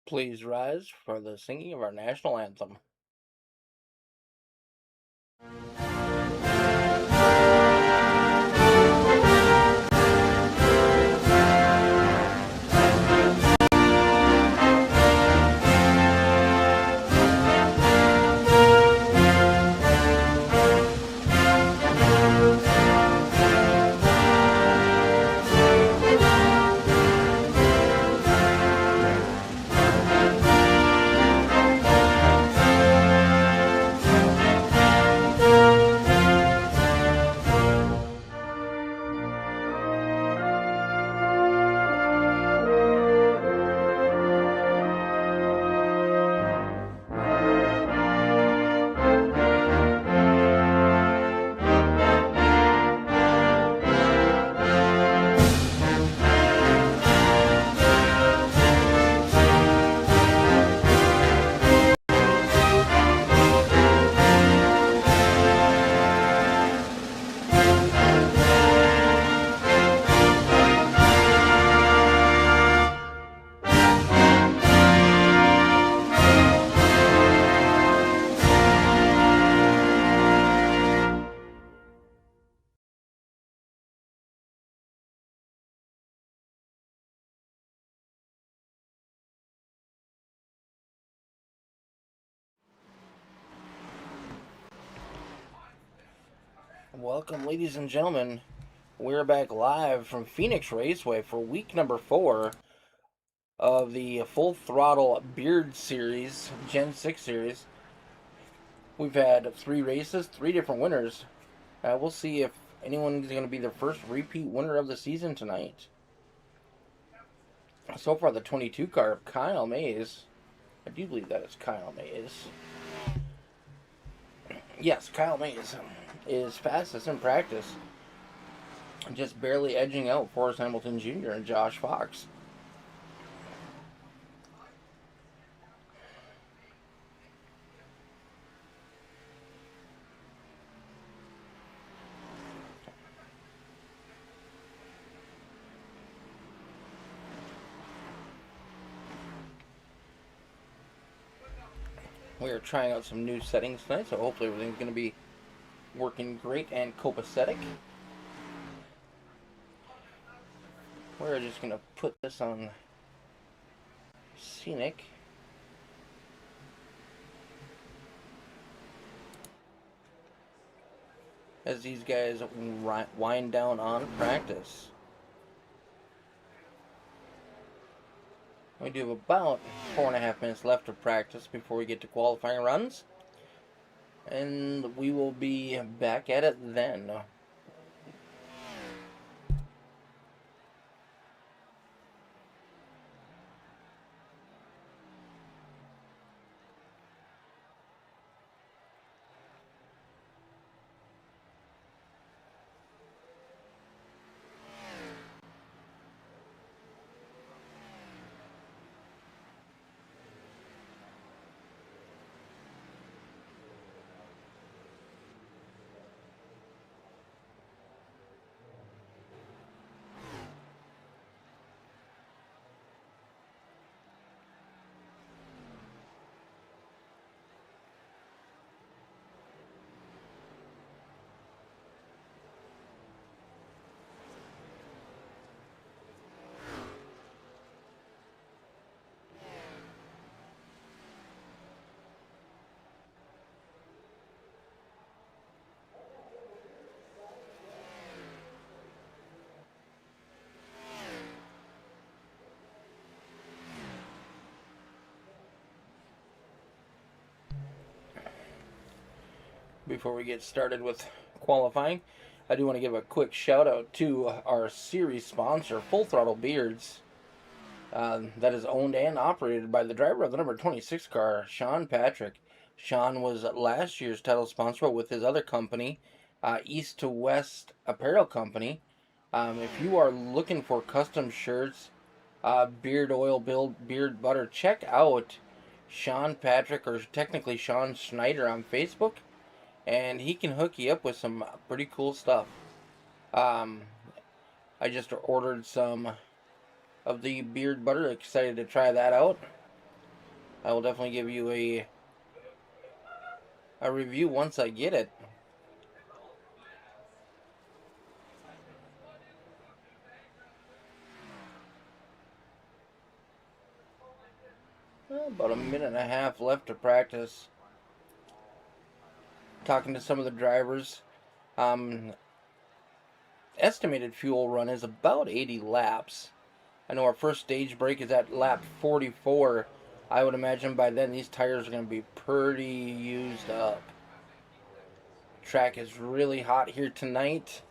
Please rise for the singing of our national anthem. Welcome, ladies and gentlemen. We're back live from Phoenix Raceway for week number 4 of the Full Throttle Beard Series, Gen 6 series. We've had 3 races, 3 different winners. We'll see if anyone is going to be the first repeat winner of the season tonight. So far, the 22 car of Kyle Mays. I do believe that is Kyle Mays. Yes, Kyle Mays is fastest in practice. Just barely edging out Forrest Hamilton Jr. and Josh Fox. We are trying out some new settings tonight, so hopefully everything's going to be working great and copacetic. We're just going to put this on scenic. As these guys wind down on practice. We do have about 4.5 minutes left of practice before we get to qualifying runs. And we will be back at it then. Before we get started with qualifying, I do want to give a quick shout out to our series sponsor, Full Throttle Beards. That is owned and operated by the driver of the number 26 car, Sean Patrick. Sean was last year's title sponsor with his other company, East to West Apparel Company. If you are looking for custom shirts, beard oil, beard butter, check out Sean Patrick, or technically Sean Schneider, on Facebook. And he can hook you up with some pretty cool stuff. I just ordered some of the beard butter. Excited to try that out. I will definitely give you a review once I get it. Well, about a minute and a half left to practice. Talking to some of the drivers. Estimated fuel run is about 80 laps. I know our first stage break is at lap 44. I would imagine by then these tires are going to be pretty used up. Track is really hot here tonight.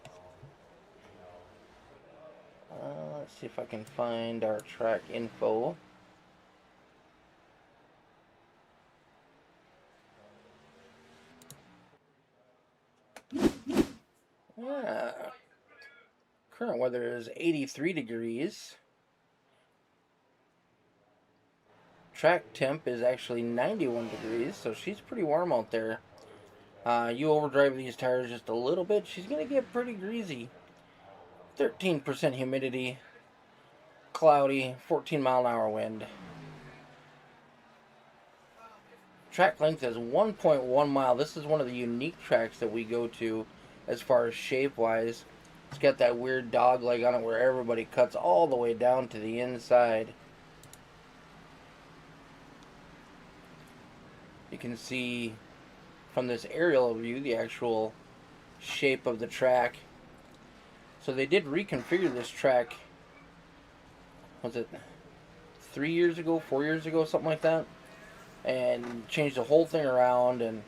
Let's see if I can find our track info. Current weather is 83 degrees. Track temp is actually 91 degrees, so she's pretty warm out there. You overdrive these tires just a little bit, she's going to get pretty greasy. 13% humidity, cloudy, 14-mile-an-hour wind. Track length is 1.1 mile. This is one of the unique tracks that we go to as far as shape-wise. It's got that weird dog leg on it where everybody cuts all the way down to the inside. You can see from this aerial view the actual shape of the track. So they did reconfigure this track, was it 3 years ago, 4 years ago, something like that, and changed the whole thing around. And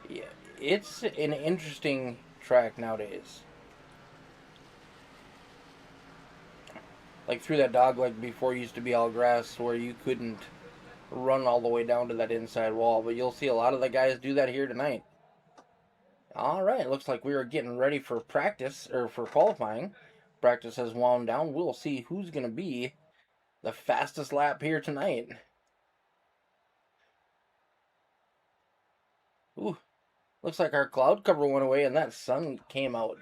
yeah, it's an interesting track nowadays. Like through that dog leg before used to be all grass where you couldn't run all the way down to that inside wall, but you'll see a lot of the guys do that here tonight. Alright, looks like we are getting ready for practice, or for qualifying. Practice has wound down. We'll see who's going to be the fastest lap here tonight. Ooh, looks like our cloud cover went away and that sun came out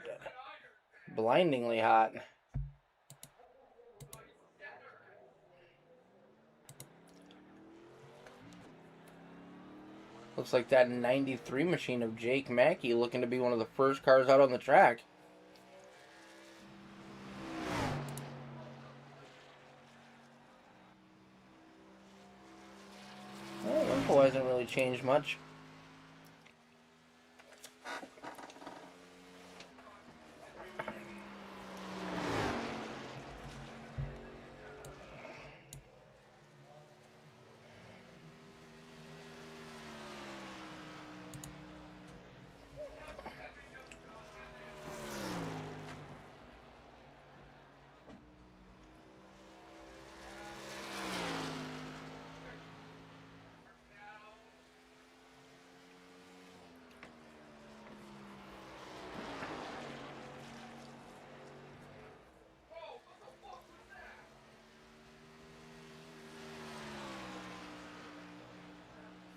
blindingly hot. Looks like that 93 machine of Jake Mackey looking to be one of the first cars out on the track. Well, info hasn't really changed much.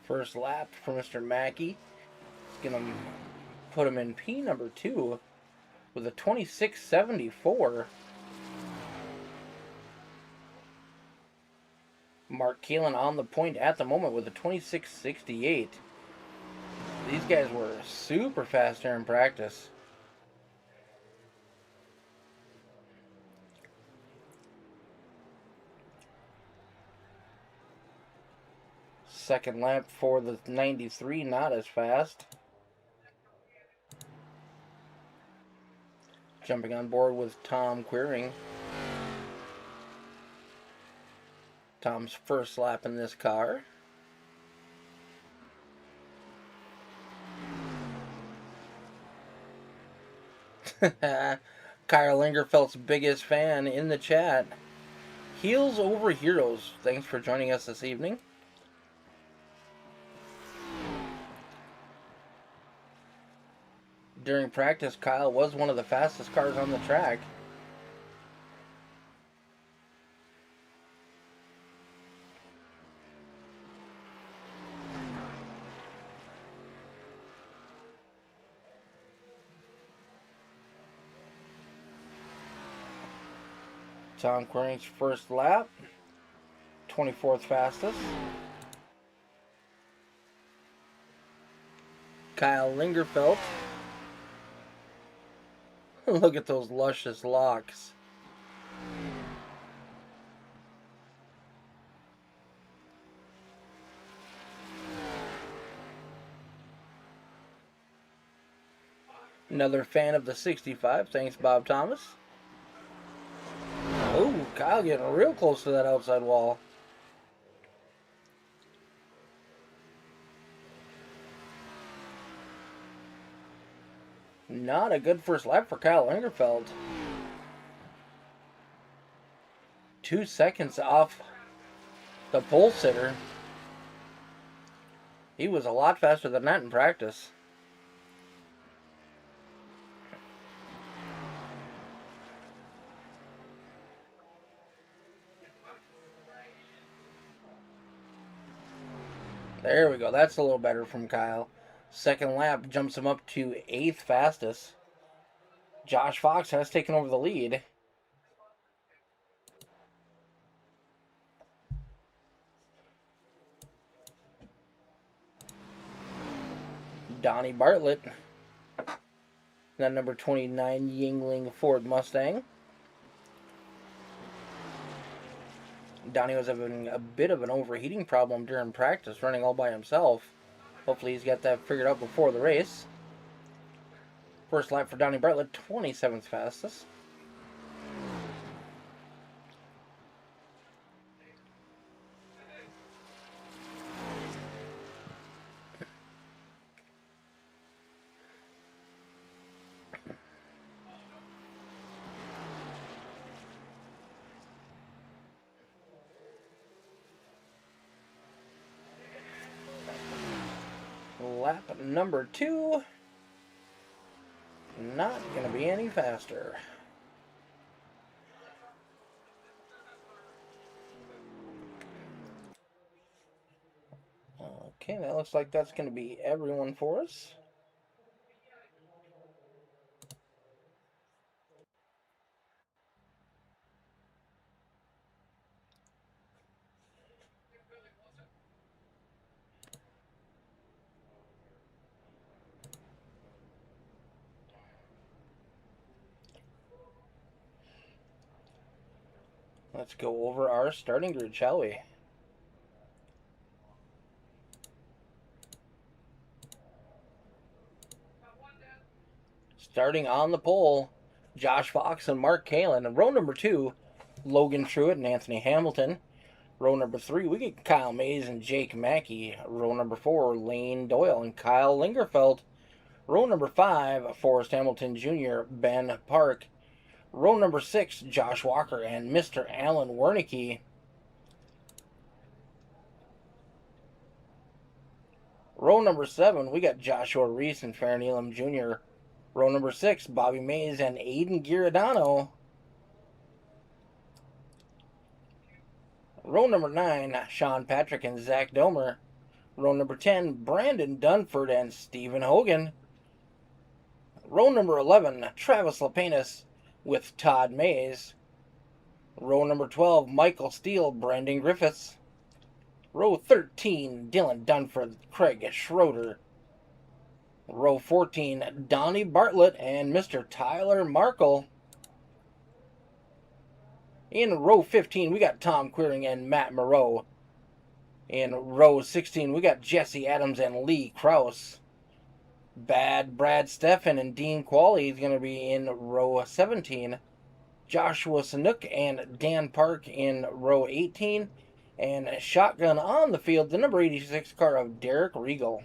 First lap for Mr. Mackey. It's going to put him in P number 2 with a 26.74. Mark Keelan on the point at the moment with a 26.68. These guys were super fast here in practice. Second lap for the 93, not as fast. Jumping on board with Tom Queering. Tom's first lap in this car. Kyle Lingerfelt's biggest fan in the chat. Heels over heroes. Thanks for joining us this evening. During practice, Kyle was one of the fastest cars on the track. Tom Quering's first lap, 24th fastest. Kyle Lingerfeld. Look at those luscious locks. Another fan of the 65. Thanks, Bob Thomas. Oh, Kyle getting real close to that outside wall. Not a good first lap for Kyle Lingerfeld. 2 seconds off the pole sitter. He was a lot faster than that in practice. There we go. That's a little better from Kyle. Second lap jumps him up to 8th fastest. Josh Fox has taken over the lead. Donnie Bartlett. That number 29 Yingling Ford Mustang. Donnie was having a bit of an overheating problem during practice, running all by himself. Hopefully he's got that figured out before the race. First lap for Donnie Bartlett, 27th fastest. Lap number 2. Not going to be any faster. Okay, that looks like that's going to be everyone for us. Let's go over our starting grid, shall we? Starting on the pole, Josh Fox and Mark Kalin. And row number 2, Logan Truitt and Anthony Hamilton. Row number 3, we get Kyle Mays and Jake Mackey. Row number 4, Lane Doyle and Kyle Lingerfeld. Row number 5, Forrest Hamilton Jr., Ben Park. Row number 6, Josh Walker and Mr. Alan Wernicke. Row number 7, we got Joshua Reese and Farron Elam Jr. Row number 6, Bobby Mays and Aiden Giordano. Row number 9, Sean Patrick and Zach Domer. Row number 10, Brandon Dunford and Stephen Hogan. Row number 11, Travis Lapenas with Todd Mays. Row number 12, Michael Steele, Brendan Griffiths. Row 13, Dylan Dunford, Craig Schroeder. Row 14, Donnie Bartlett and Mr. Tyler Markle. In row 15, we got Tom Queering and Matt Moreau. In row 16, we got Jesse Adams and Lee Krause. Bad Brad Steffen and Dean Qualley is going to be in row 17. Joshua Sanook and Dan Park in row 18. And shotgun on the field, the number 86 car of Derek Regal.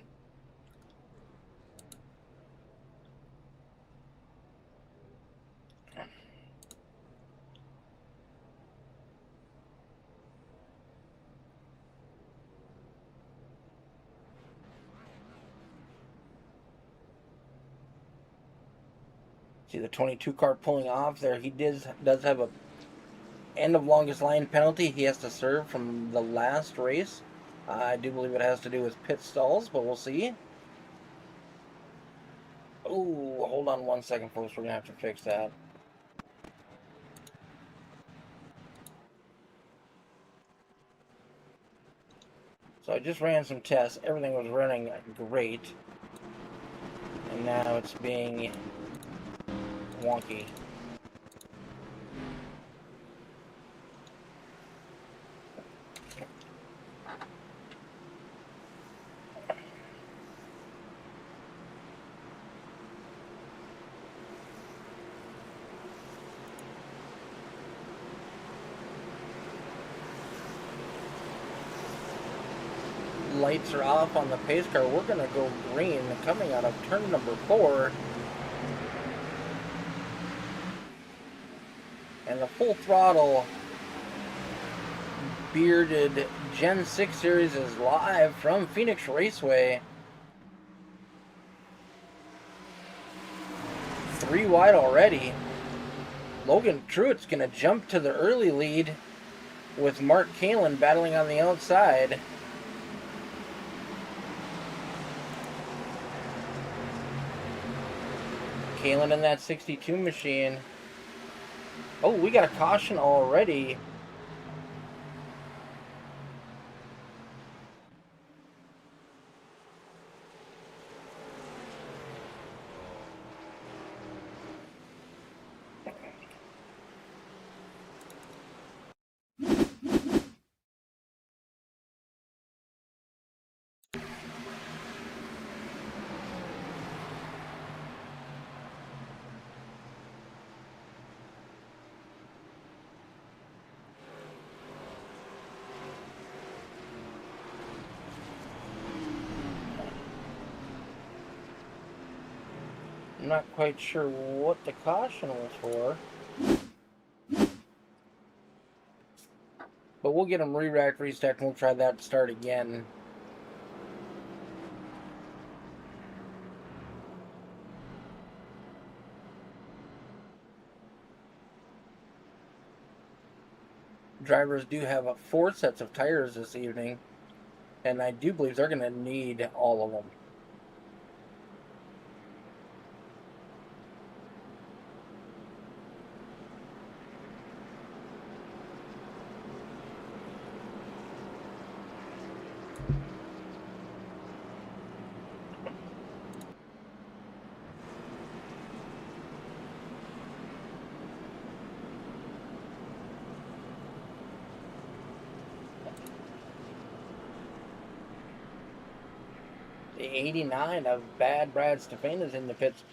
See the 22 car pulling off there. He does have a end of longest line penalty he has to serve from the last race. I do believe it has to do with pit stalls, but we'll see. Oh, hold on one second, folks. We're going to have to fix that. So I just ran some tests. Everything was running great. And now it's being wonky. Lights are off on the pace car. We're going to go green coming out of turn number 4. And the full throttle bearded Gen 6 series is live from Phoenix Raceway. 3 wide already. Logan Truett's going to jump to the early lead with Mark Kalin battling on the outside. Kalin in that 62 machine. Oh, we got a caution already. I'm not quite sure what the caution was for. But we'll get them re-racked, restacked, and we'll try that to start again. Drivers do have 4 sets of tires this evening, and I do believe they're going to need all of them. The 89 of Bad Brad Stefan is in the pits.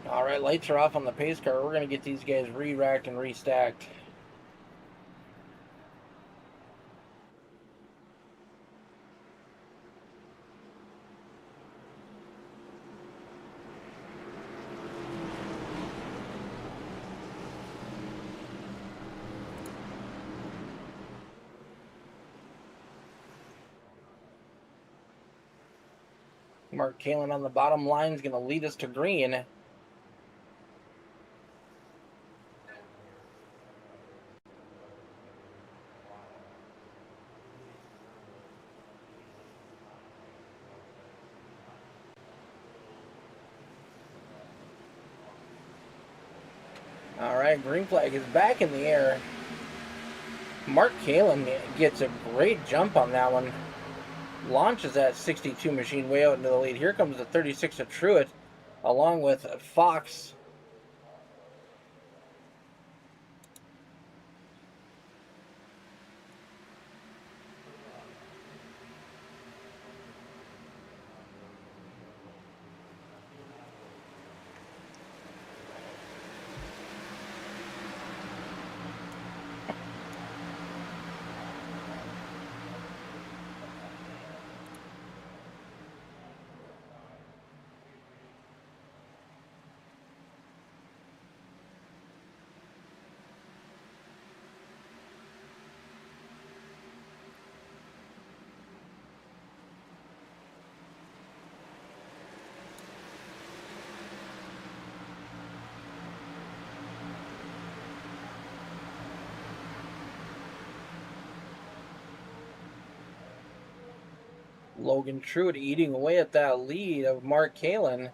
Alright, lights are off on the pace car. We're going to get these guys re-racked and restacked. Mark Kalin on the bottom line is going to lead us to green. Alright, green flag is back in the air. Mark Kalin gets a great jump on that one. Launches that 62 machine way out into the lead. Here comes the 36 of Truett. along with Fox. Logan Truitt eating away at that lead of Mark Kalin.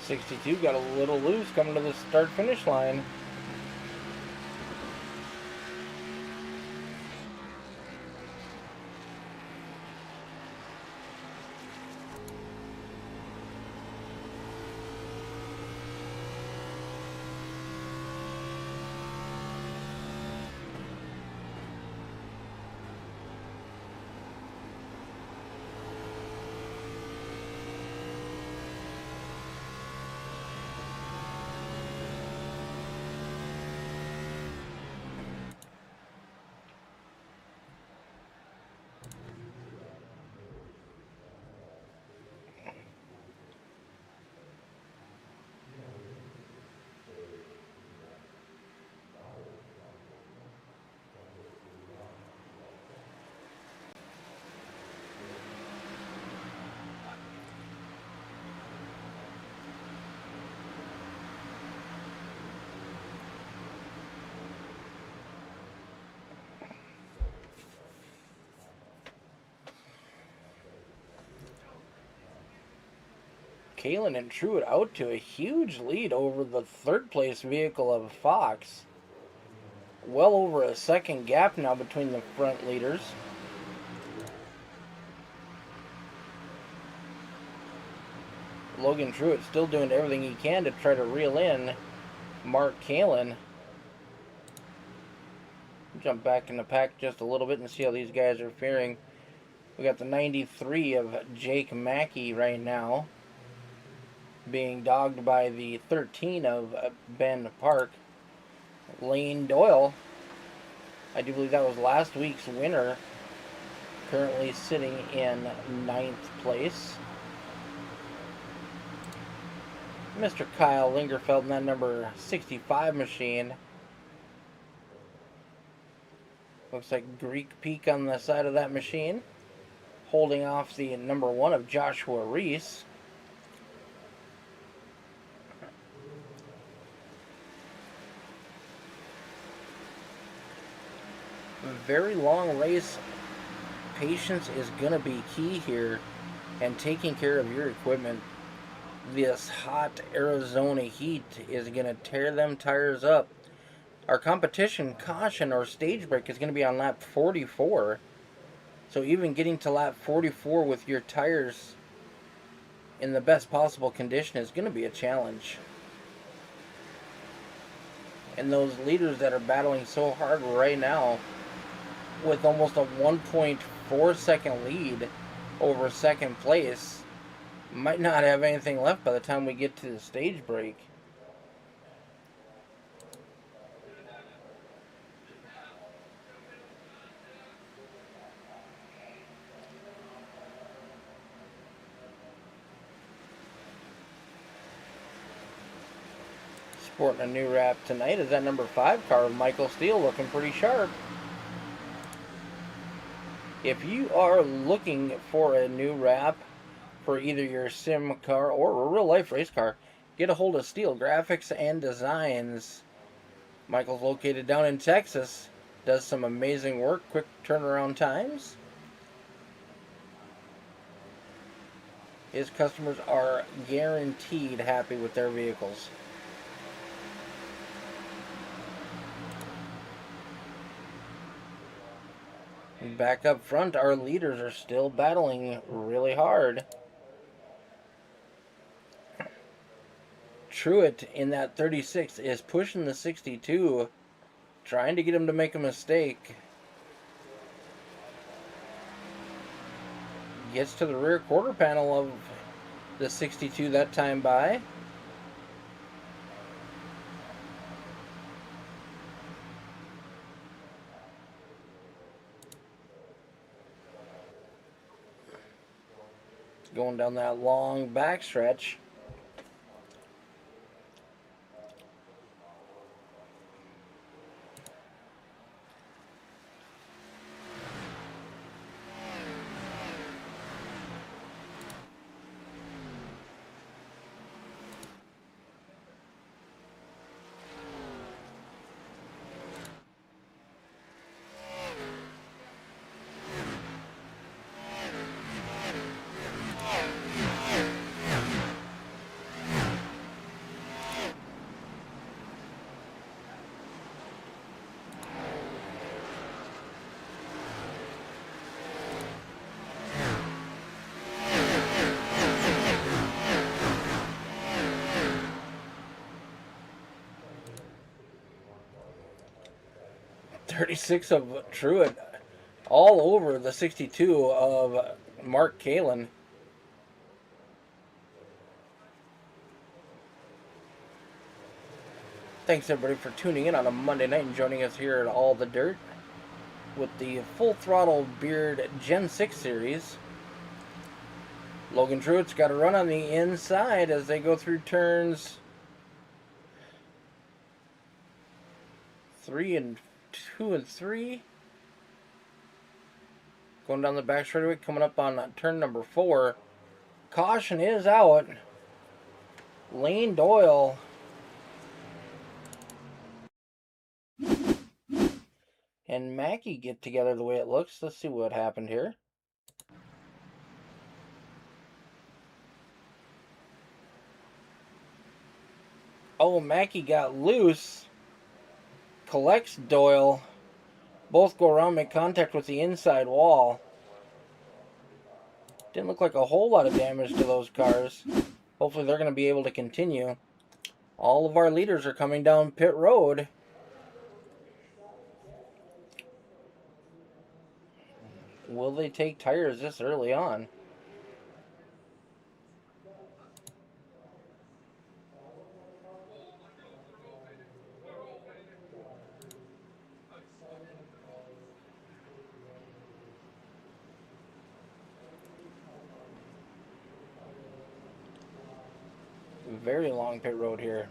'62 got a little loose coming to the start-finish line. Kalin and Truitt out to a huge lead over the third-place vehicle of Fox. Well over a second gap now between the front leaders. Logan Truitt still doing everything he can to try to reel in Mark Kalin. Jump back in the pack just a little bit and see how these guys are faring. We got the 93 of Jake Mackey right now, being dogged by the 13 of Ben Park. Lane Doyle, I do believe that was last week's winner, currently sitting in 9th place. Mr. Kyle Lingerfeld in that number 65 machine. Looks like Greek Peak on the side of that machine, holding off the number 1 of Joshua Reese. Very long race. Patience is going to be key here, and taking care of your equipment. This hot Arizona heat is going to tear them tires up. Our competition caution or stage break is going to be on lap 44. So even getting to lap 44 with your tires in the best possible condition is going to be a challenge. And those leaders that are battling so hard right now, with almost a 1.4 second lead over second place, might not have anything left by the time we get to the stage break. Sporting a new wrap tonight is that number 5 car of Michael Steele, looking pretty sharp. If you are looking for a new wrap for either your sim car or a real life race car, get a hold of Steel Graphics and Designs. Michael's located down in Texas, does some amazing work, quick turnaround times. His customers are guaranteed happy with their vehicles. Back up front, our leaders are still battling really hard. Truett in that 36 is pushing the 62, trying to get him to make a mistake. Gets to the rear quarter panel of the 62 that time by. Going down that long backstretch. .36 of Truett all over the 62 of Mark Kalin. Thanks everybody for tuning in on a Monday night and joining us here at All the Dirt with the Full Throttle Beard Gen 6 series. Logan Truett's got a run on the inside as they go through turns 3 and 2 and 3. Going down the back straightaway, coming up on turn number 4. Caution is out. Lane Doyle and Mackey get together the way it looks. Let's see what happened here. Oh, Mackey got loose. Collects Doyle. Both go around, make contact with the inside wall. Didn't look like a whole lot of damage to those cars. Hopefully they're going to be able to continue. All of our leaders are coming down pit road. Will they take tires this early on? Very long pit road here.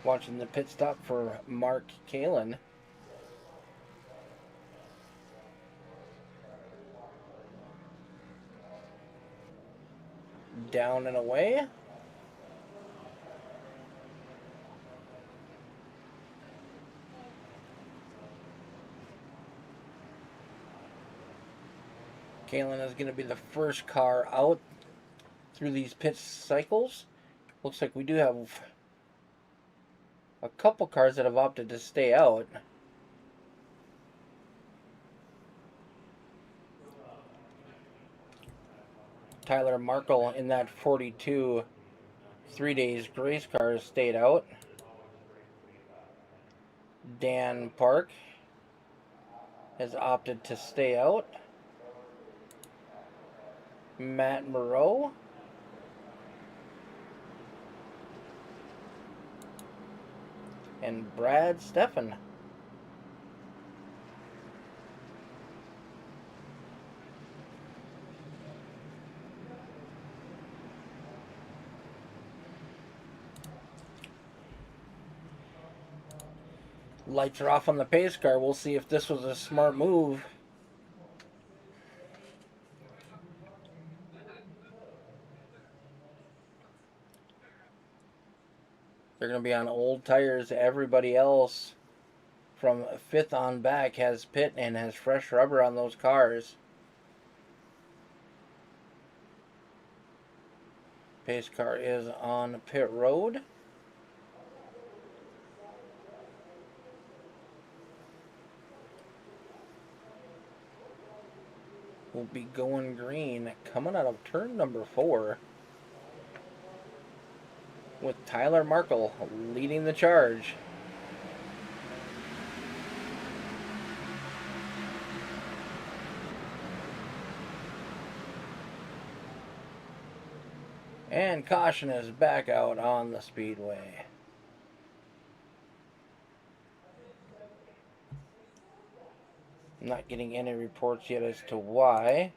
Watching the pit stop for Mark Kalin. Down and away. Kalin is going to be the first car out through these pit cycles. Looks like we do have a couple cars that have opted to stay out. Tyler Markle in that 42 3 days grace car stayed out. Dan Park has opted to stay out. Matt Moreau and Brad Steffen. Lights are off on the pace car. We'll see if this was a smart move. They're going to be on old tires. Everybody else from 5th on back has pit and has fresh rubber on those cars. Pace car is on pit road. Will be going green coming out of turn number 4 with Tyler Markle leading the charge. And caution is back out on the speedway. I'm not getting any reports yet as to why.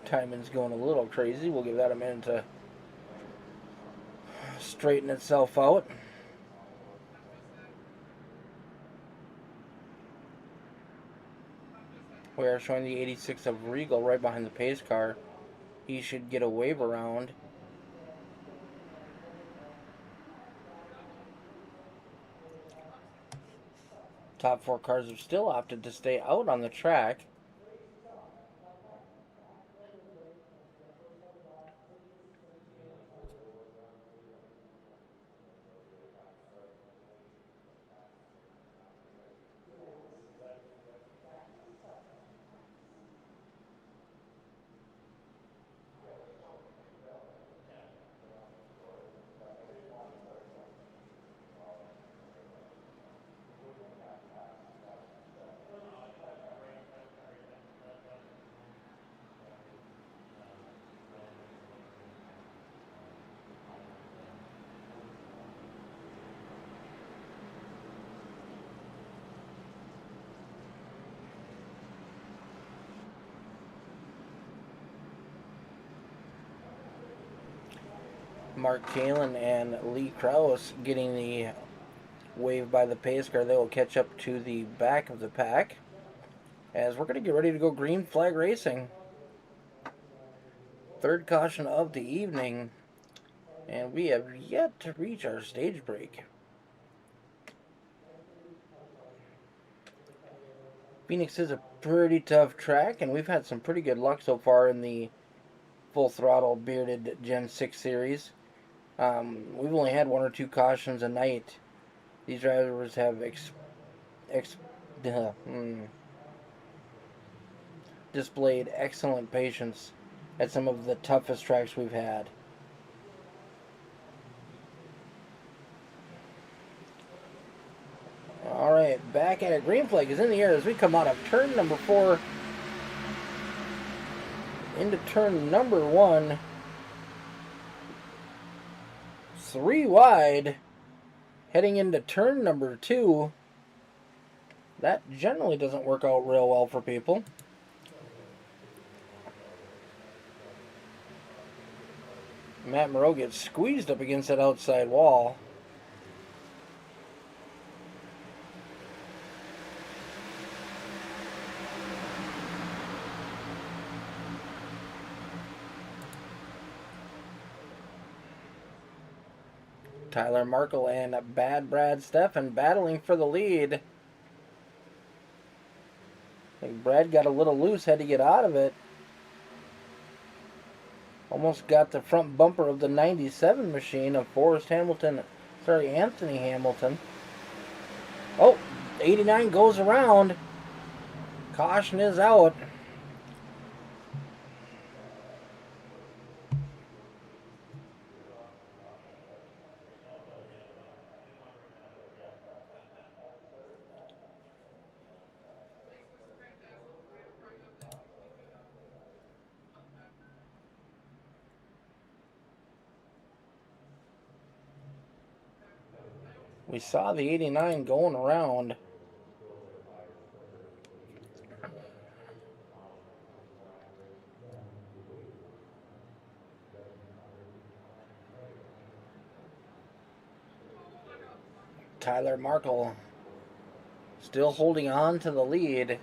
Timing's going a little crazy. We'll give that a minute to straighten itself out. We are showing the 86 of Regal right behind the pace car. He should get a wave around. Top 4 cars have still opted to stay out on the track. Mark Kalin and Lee Krause getting the wave by the pace car. They will catch up to the back of the pack as we're going to get ready to go green flag racing. Third caution of the evening, and we have yet to reach our stage break. Phoenix is a pretty tough track, and we've had some pretty good luck so far in the Full Throttle Bearded Gen 6 series. We've only had 1 or 2 cautions a night. These drivers have displayed excellent patience at some of the toughest tracks we've had. Alright, back at it. Green flag is in the air as we come out of turn number 4 into turn number 1. 3 wide, heading into turn number 2. That generally doesn't work out real well for people. Matt Moreau gets squeezed up against that outside wall. Tyler Markle and Bad Brad Steffen battling for the lead. I think Brad got a little loose, had to get out of it. Almost got the front bumper of the 97 machine of Forrest Hamilton Sorry, Anthony Hamilton. Oh, 89 goes around. Caution is out. We saw the 89 going around. Tyler Markle still holding on to the lead.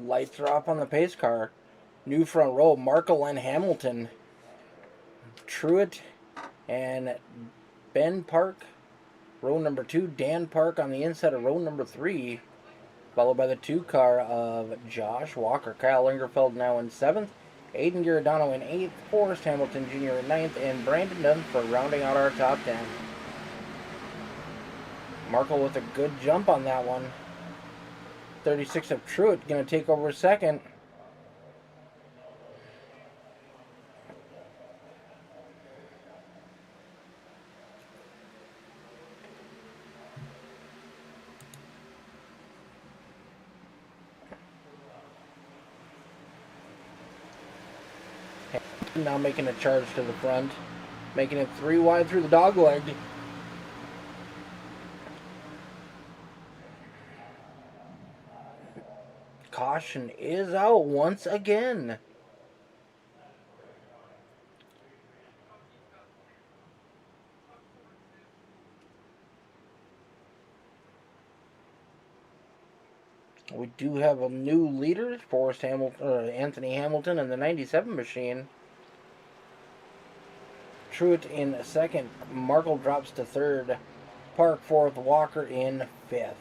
Lights are off on the pace car. New front row, Markle and Hamilton. Truitt and Ben Park, row number 2. Dan Park on the inside of row number 3. Followed by the 2 car of Josh Walker. Kyle Lingerfeld now in 7th. Aiden Giordano in 8th. Forrest Hamilton Jr. in 9th. And Brandon Dunn for rounding out our top 10. Markle with a good jump on that one. 36 of Truitt going to take over second. Now making a charge to the front, making it 3 wide through the dog leg. Caution is out once again. We do have a new leader, Anthony Hamilton in the 97 machine. Truitt in second. Markle drops to third. Park fourth. Walker in fifth.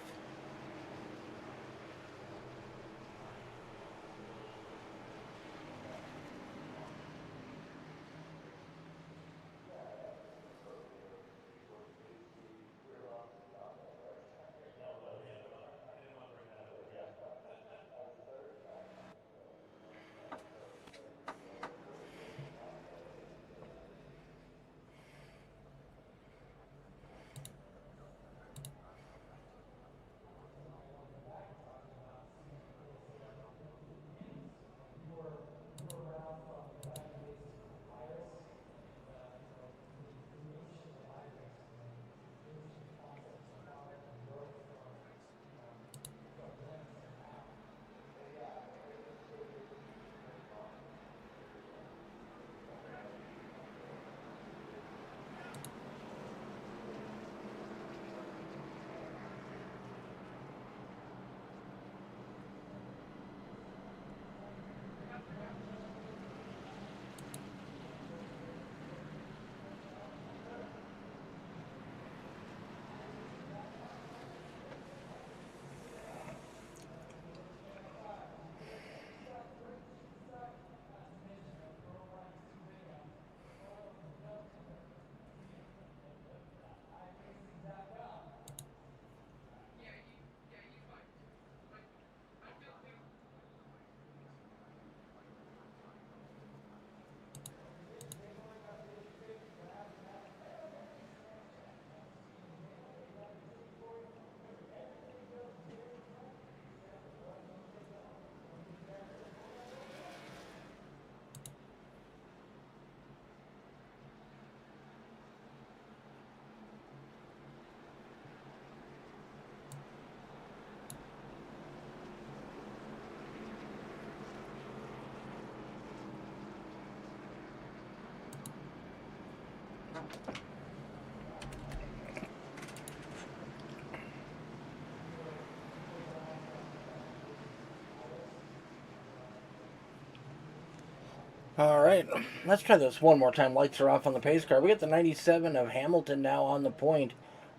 Alright, let's try this one more time. Lights are off on the pace car. We got the 97 of Hamilton now on the point.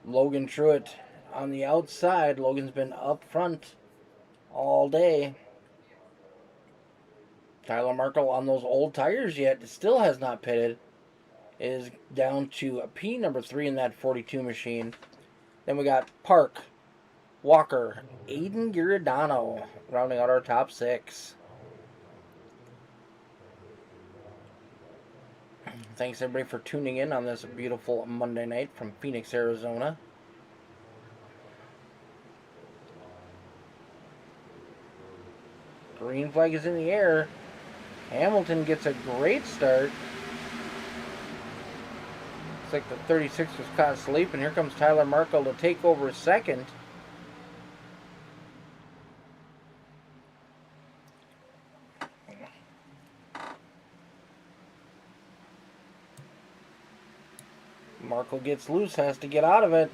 Logan Truitt on the outside. Logan's been up front all day. Tyler Markle on those old tires yet. Still has not pitted. Is down to a P number 3 in that 42 machine. Then we got Park, Walker, Aiden Giordano rounding out our top 6. Thanks everybody for tuning in on this beautiful Monday night from Phoenix, Arizona. Green flag is in the air. Hamilton gets a great start. Looks like the 36 was caught sleeping. Here comes Tyler Markle to take over second. Markle gets loose, has to get out of it.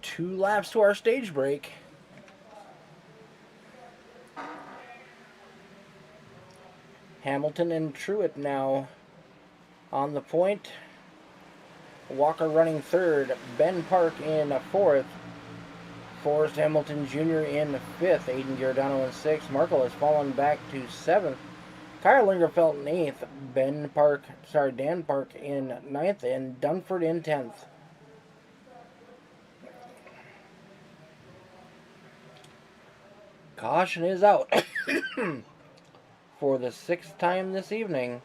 Two laps to our stage break. Hamilton and Truitt now on the point. Walker running third. Ben Park in fourth. Forrest Hamilton Jr. in fifth. Aiden Giordano in sixth. Markle has fallen back to seventh. Kyle Lingerfeld in eighth. Dan Park in ninth. And Dunford in 10th. Caution is out for the 6th time this evening.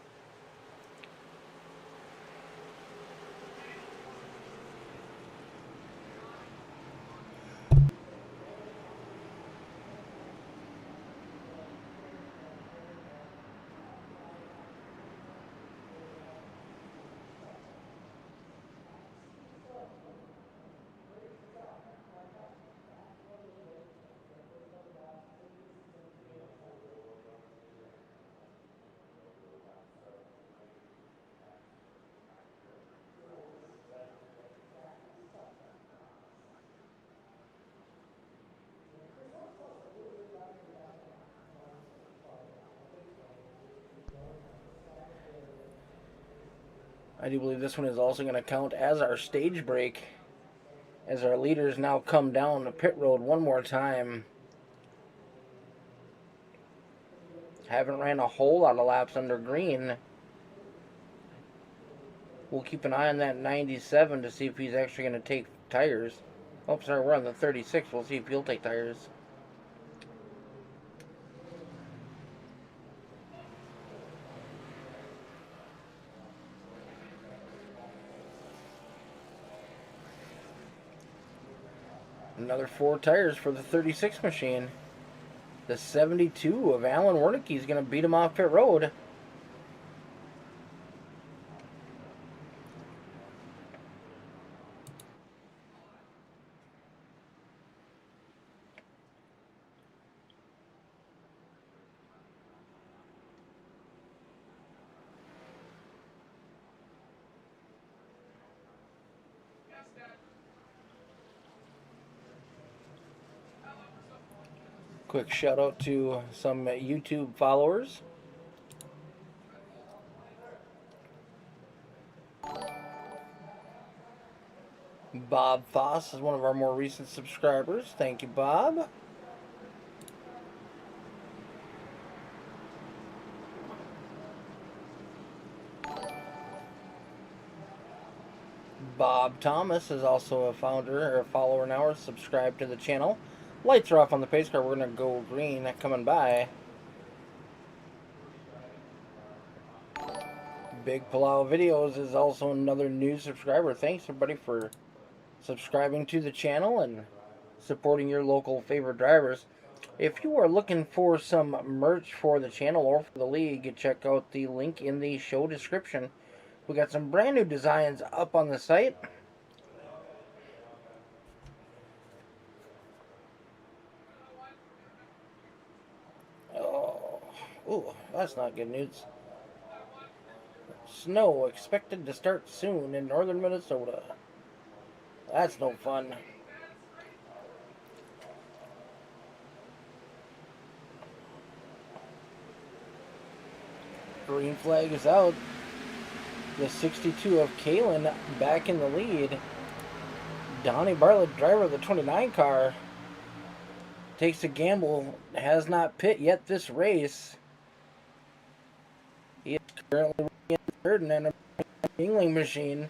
I do believe this one is also going to count as our stage break, as our leaders now come down the pit road one more time. Haven't ran a whole lot of laps under green. We'll keep an eye on that 97 to see if he's actually going to take tires. Oh, sorry, we're on the 36. We'll see if he'll take tires. Another 4 tires for the 36 machine. The 72 of Alan Wernicke is going to beat him off pit road. Quick shout out to some YouTube followers. Bob Foss is one of our more recent subscribers. Thank you, Bob. Bob Thomas is also a founder or a follower now, or subscribe to the channel. Lights are off on the pace car. We're going to go green coming by. Big Palau Videos is also another new subscriber. Thanks everybody for subscribing to the channel and supporting your local favorite drivers. If you are looking for some merch for the channel or for the league, check out the link in the show description. We got some brand new designs up on the site. Oh, ooh, that's not good news. Snow expected to start soon in northern Minnesota. That's no fun. Green flag is out. The 62 of Kalen back in the lead. Donnie Bartlett, driver of the 29 car, takes a gamble. Has not pit yet this race. He is currently in third and in a Yingling machine.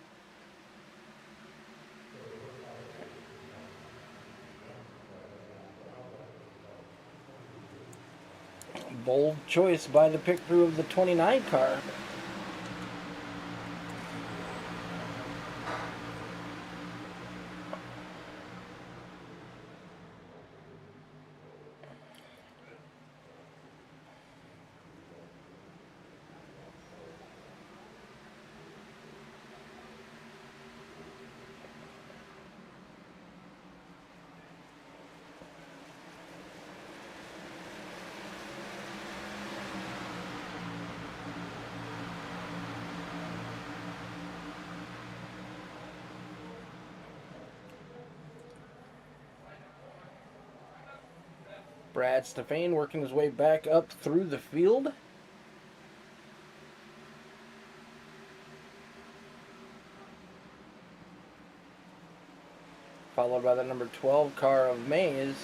Bold choice by the pit crew of the 29 car. Brad Stefan working his way back up through the field. Followed by the number 12 car of Mays.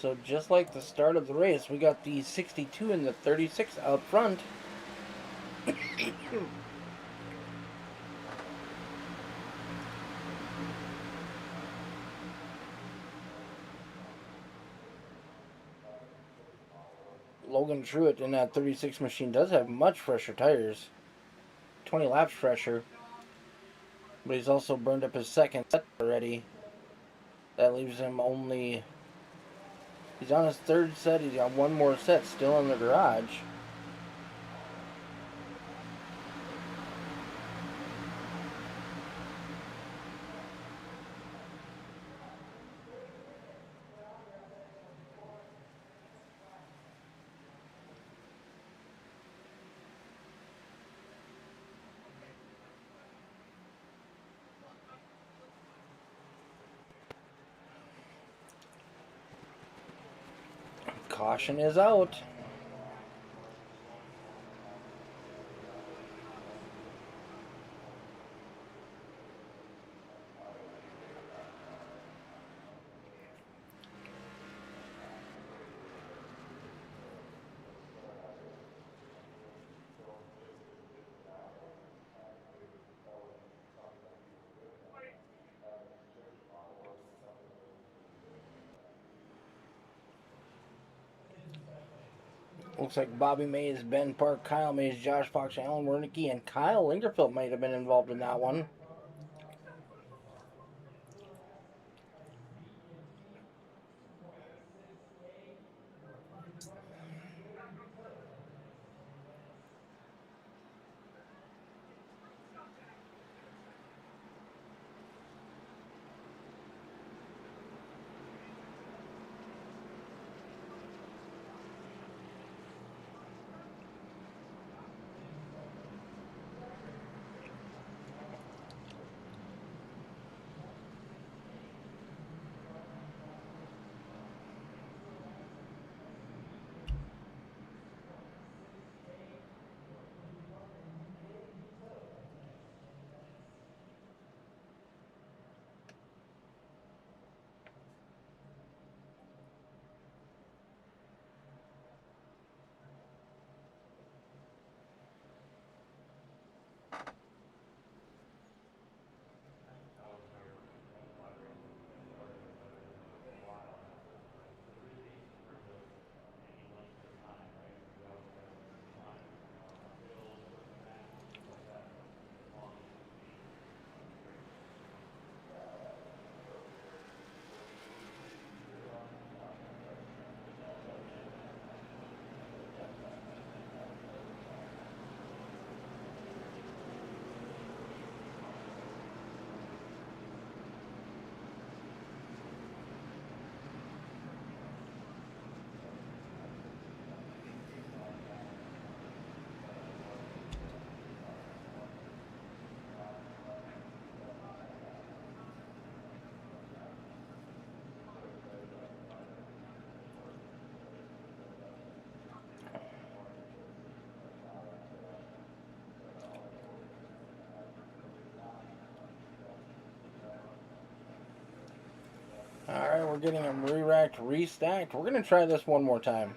So just like the start of the race, we got the 62 and the 36 out front. Logan Truitt in that 36 machine does have much fresher tires. 20 laps fresher. But he's also burned up his second set already. That leaves him only... He's on his third set. He's got one more set still in the garage. Caution is out. Looks like Bobby Mays, Ben Park, Kyle Mays, Josh Fox, Alan Wernicke, and Kyle Lingerfeld might have been involved in that one. Alright, we're getting them re-racked, restacked. We're going to try this one more time.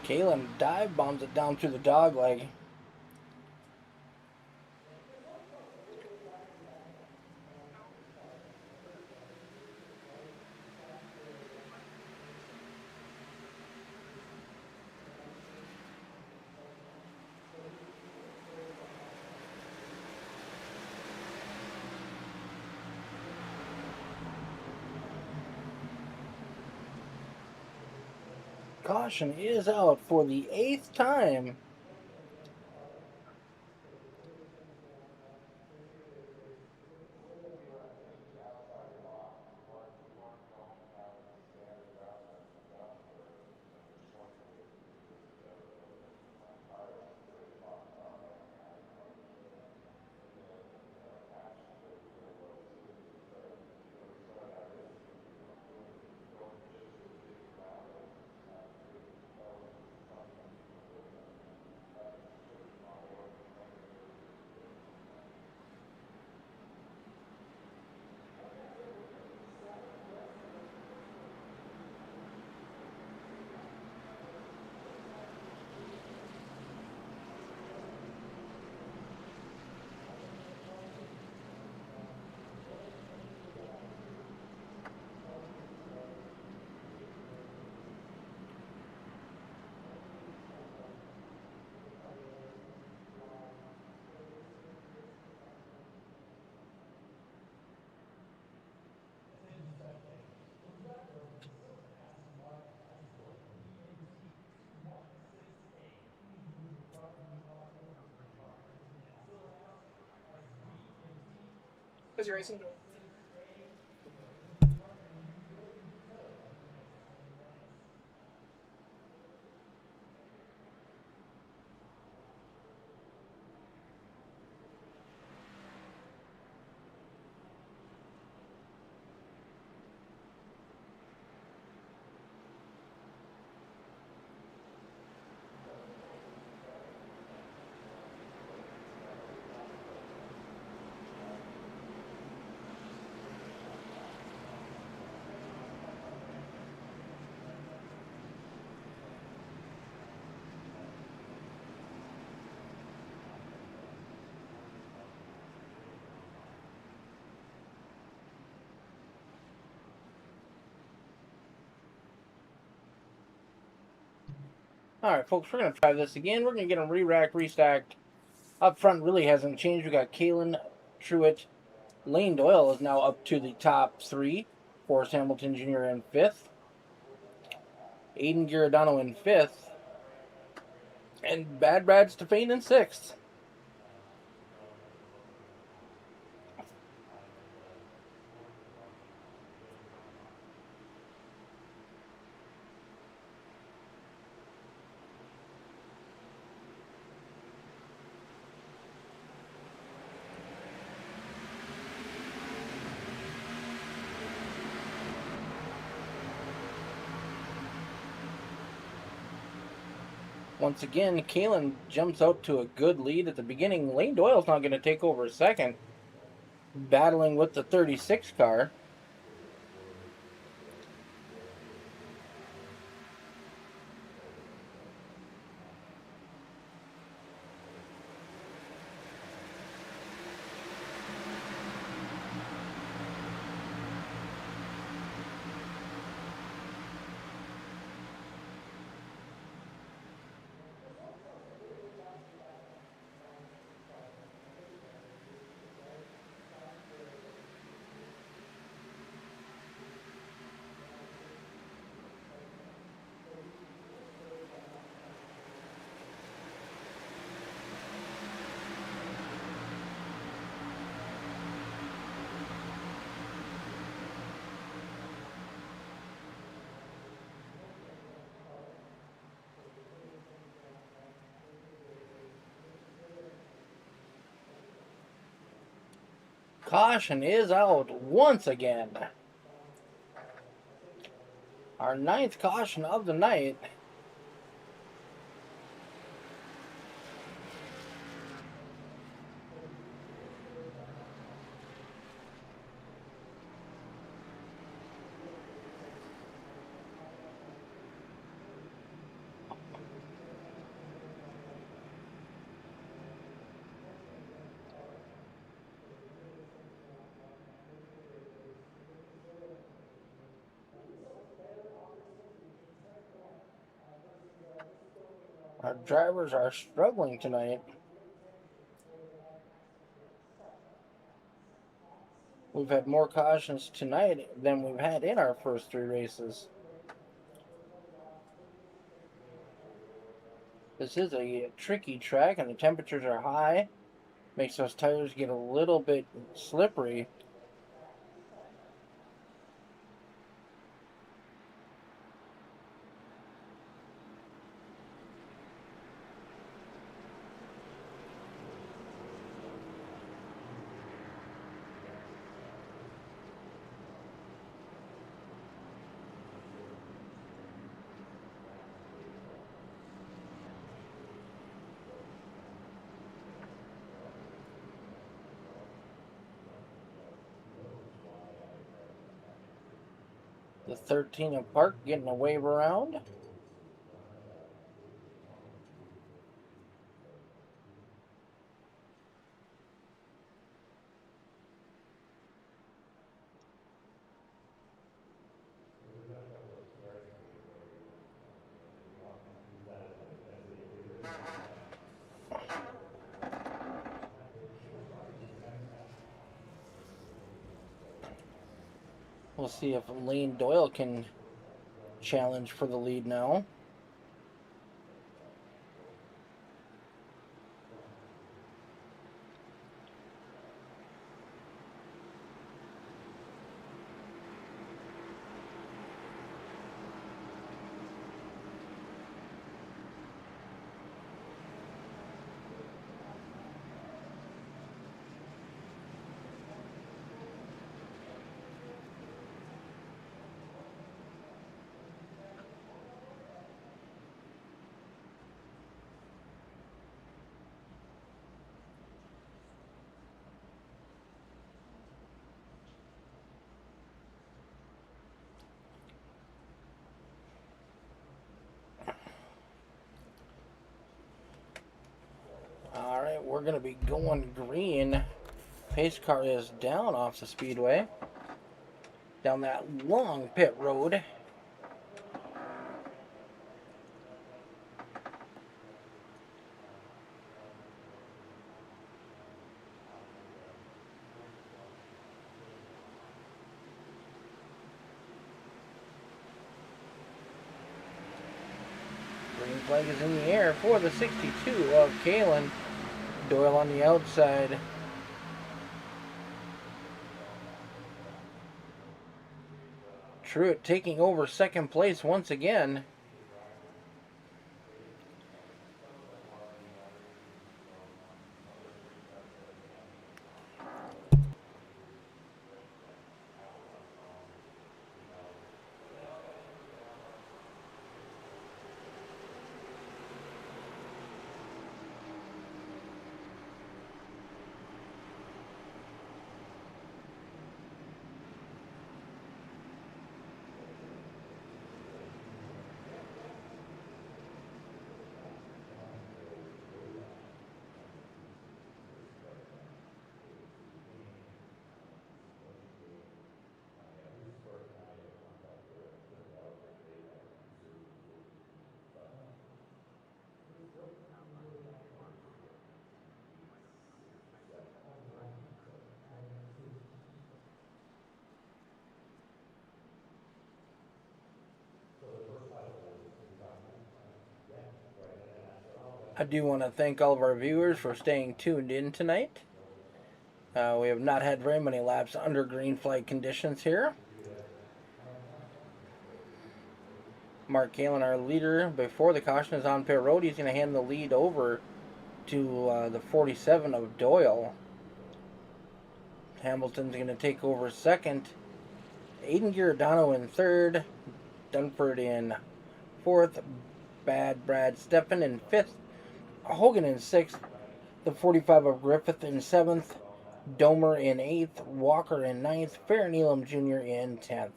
Kalen dive bombs it down through the dog leg. Caution is out for the 8th time. Is your racing? Alright, folks, we're going to try this again. We're going to get them re-racked, restacked. Up front really hasn't changed. We got Kalen, Truitt, Lane Doyle is now up to the top 3. Forrest Hamilton Jr. in 5th. Aiden Giordano in 5th. And Bad Brad Stefan in 6th. Once again, Kalen jumps out to a good lead at the beginning. Lane Doyle's not going to take over a second. Battling with the 36 car. Caution is out once again. Our 9th caution of the night. Our drivers are struggling tonight. We've had more cautions tonight than we've had in our first 3 races. This is a tricky track and the temperatures are high. Makes those tires get a little bit slippery. The 13 in park getting a wave around. We'll see if Lane Doyle can challenge for the lead now. Alright, we're going to be going green. Pace car is down off the speedway. Down that long pit road. Green flag is in the air for the 62 of Kalen. Doyle on the outside. Truitt taking over second place once again. I do want to thank all of our viewers for staying tuned in tonight. We have not had very many laps under green flag conditions here. Mark Kalen, our leader, before the caution is on pit road. He's going to hand the lead over to the 47 of Doyle. Hamilton's going to take over second. Aiden Giordano in third. Dunford in fourth. Bad Brad Steffen in fifth. Hogan in sixth. The 45 of Griffith in seventh. Domer in eighth. Walker in ninth. Farron Elam Jr. in 10th.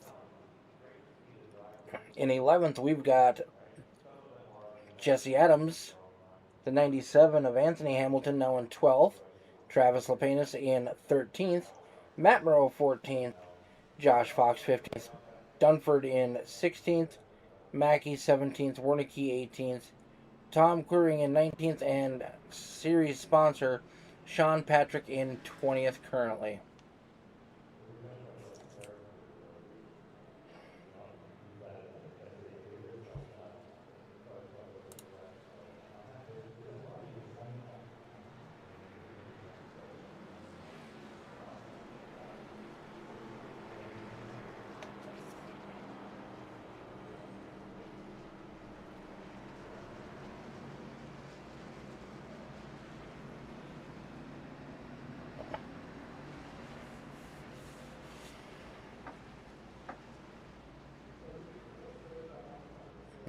In 11th, we've got Jesse Adams, the 97 of Anthony Hamilton, now in 12th. Travis Lapenas in 13th. Matt Morrow 14th. Josh Fox 15th. Dunford in 16th. Mackey 17th. Wernicke 18th. Tom Queering in 19th. And series sponsor Sean Patrick in 20th currently.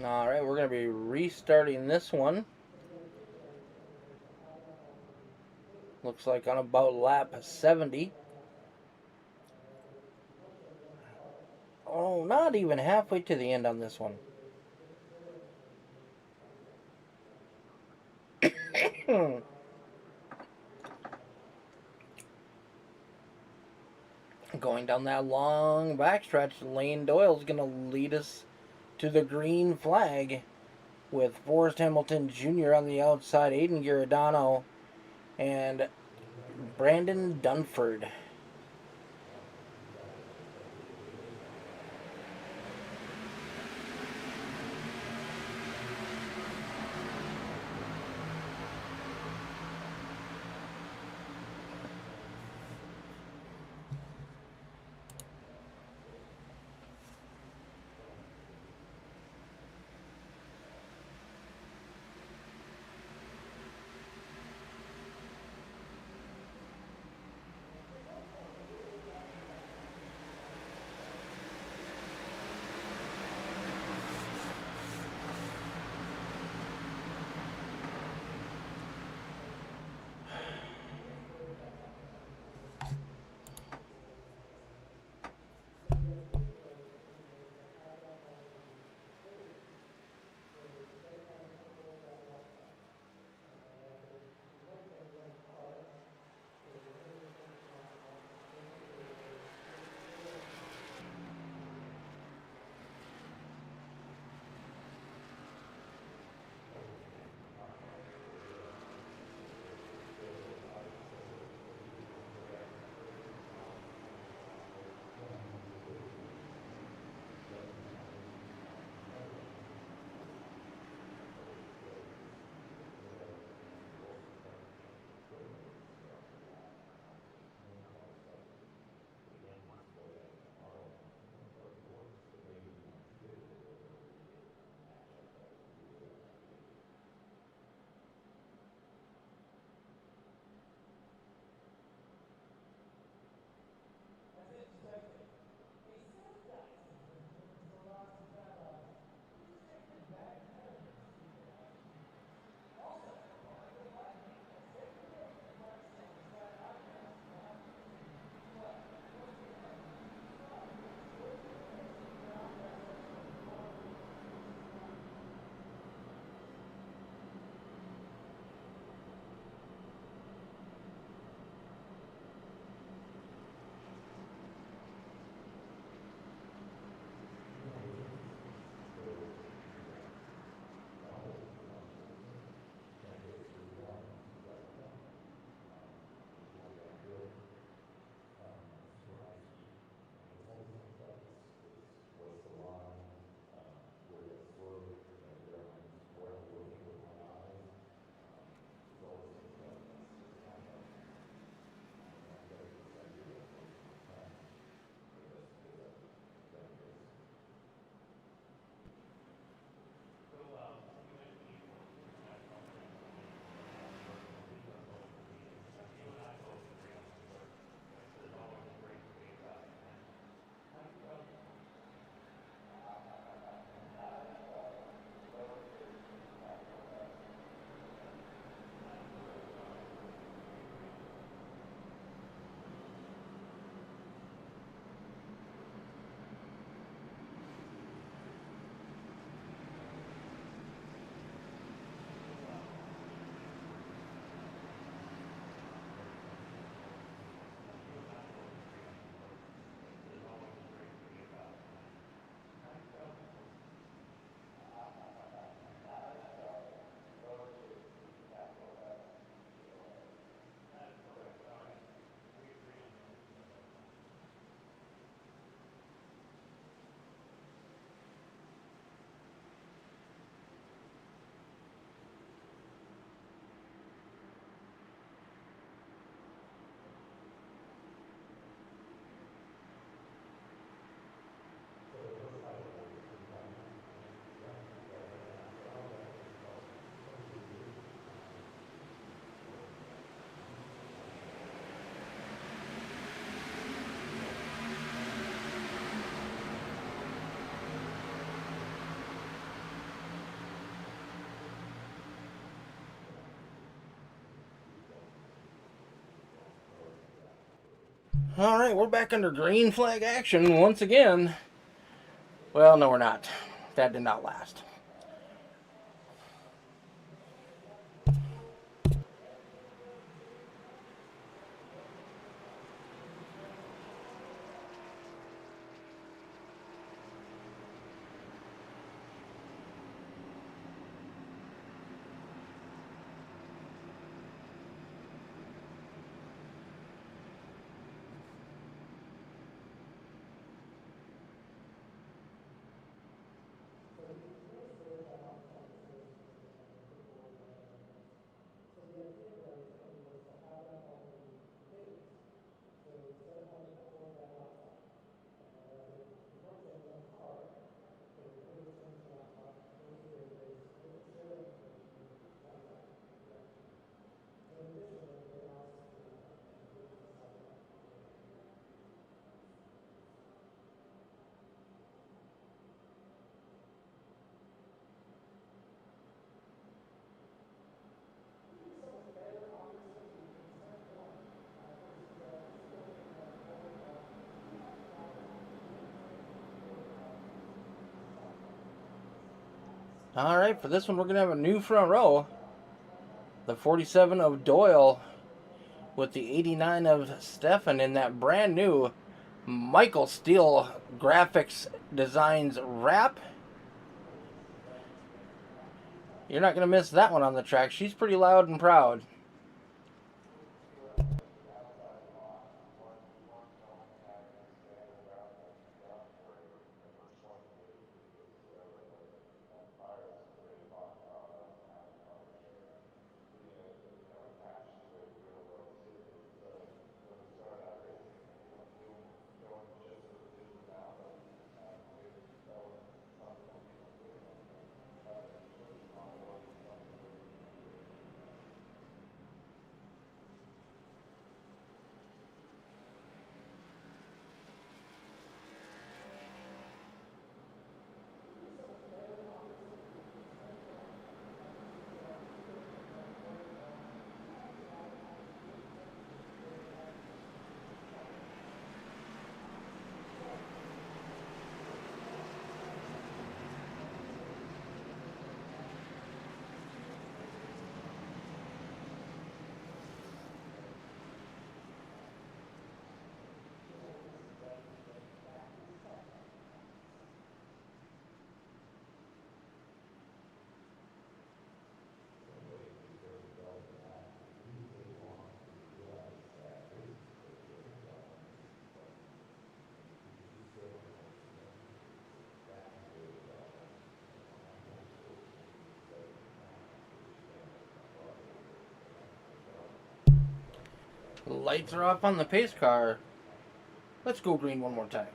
Alright, we're going to be restarting this one. Looks like on about lap 70. Oh, not even halfway to the end on this one. Going down that long backstretch, Lane Doyle's going to lead us to the green flag with Forrest Hamilton Jr. on the outside, Aiden Giordano, and Brandon Dunford. Alright, we're back under green flag action once again. Well, no, we're not. That did not last. Alright, for this one we're going to have a new front row. The 47 of Doyle with the 89 of Stefan in that brand new Michael Steele Graphics Designs wrap. You're not going to miss that one on the track. She's pretty loud and proud. Lights are off on the pace car. Let's go green one more time.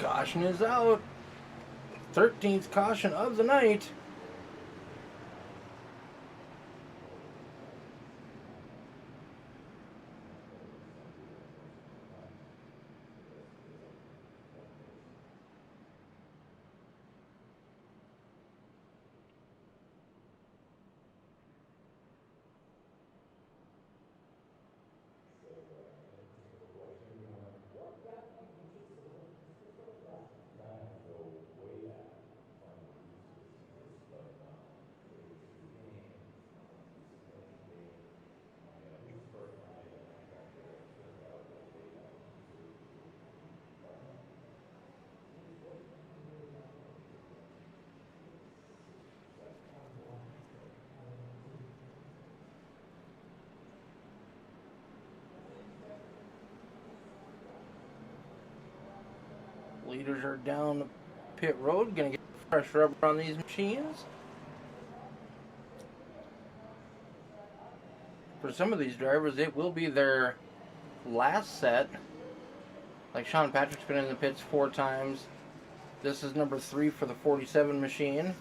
Caution is out. 13th caution of the night. Leaders are down the pit road, gonna get fresh rubber on these machines. For some of these drivers, it will be their last set. Like Sean Patrick's been in the pits 4 times. This is number 3 for the 47 machine.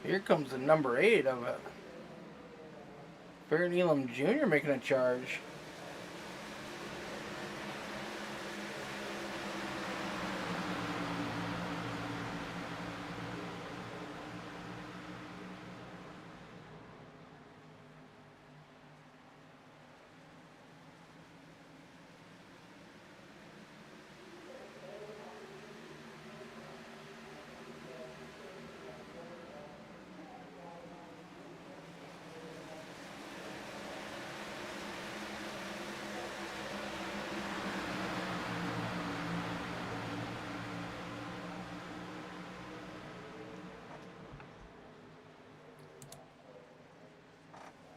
Here comes the number 8 of it. Fair Nealon Jr. making a charge.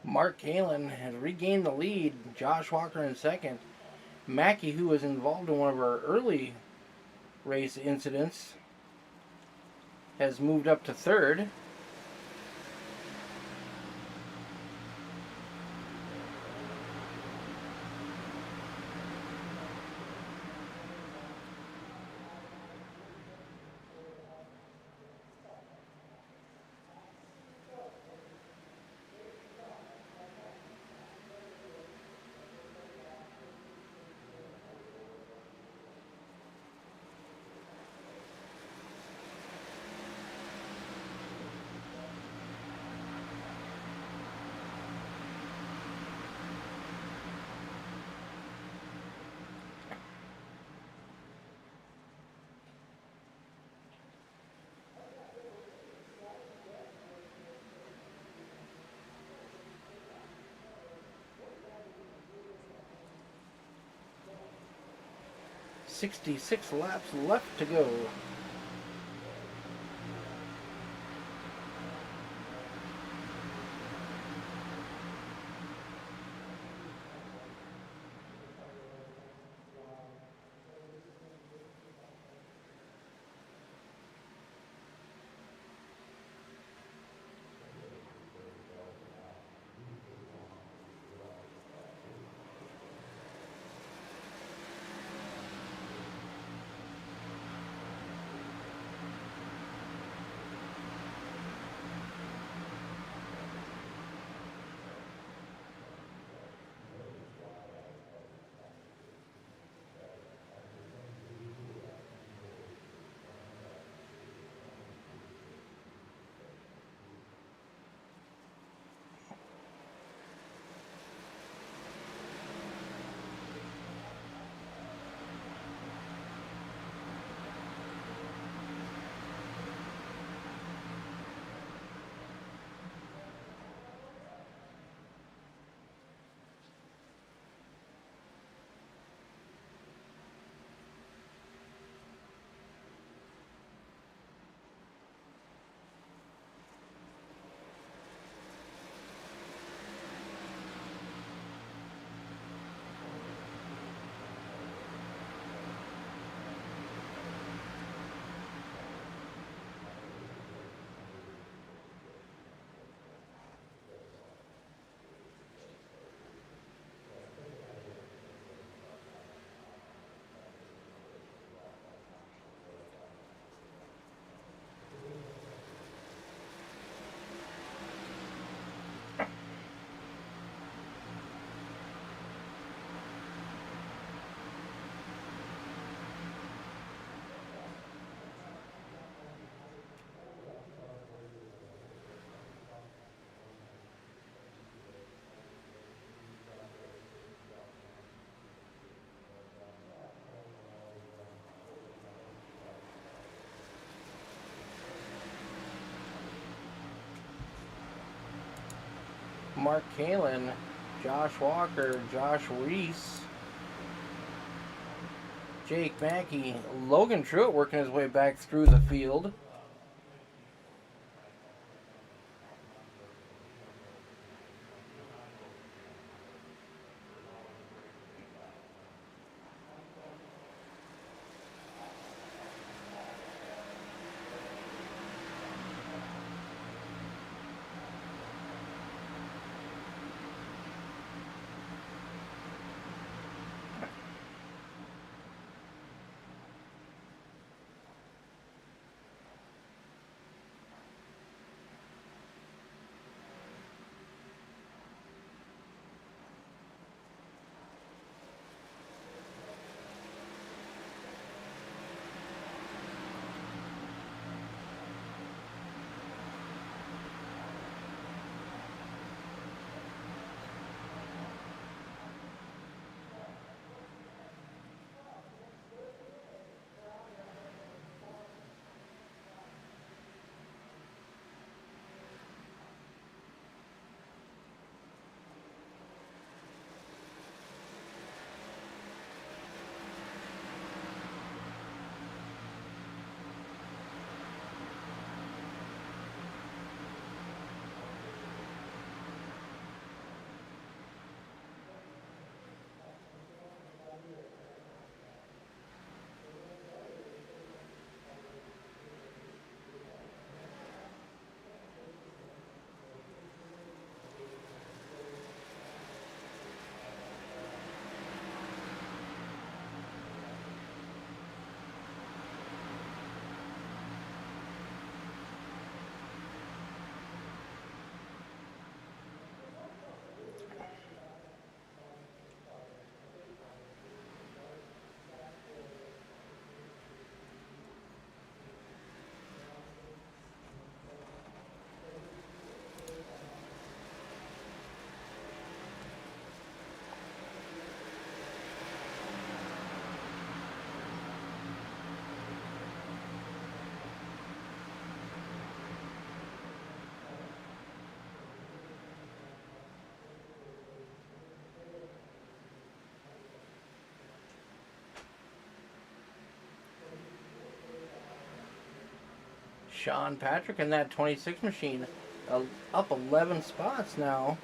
Mark Kalen has regained the lead. Josh Walker in second. Mackey, who was involved in one of our early race incidents, has moved up to third. .66 laps left to go. Mark Kalin, Josh Walker, Josh Reese, Jake Mackey, Logan Truitt working his way back through the field. Sean Patrick in that 26 machine, up 11 spots now.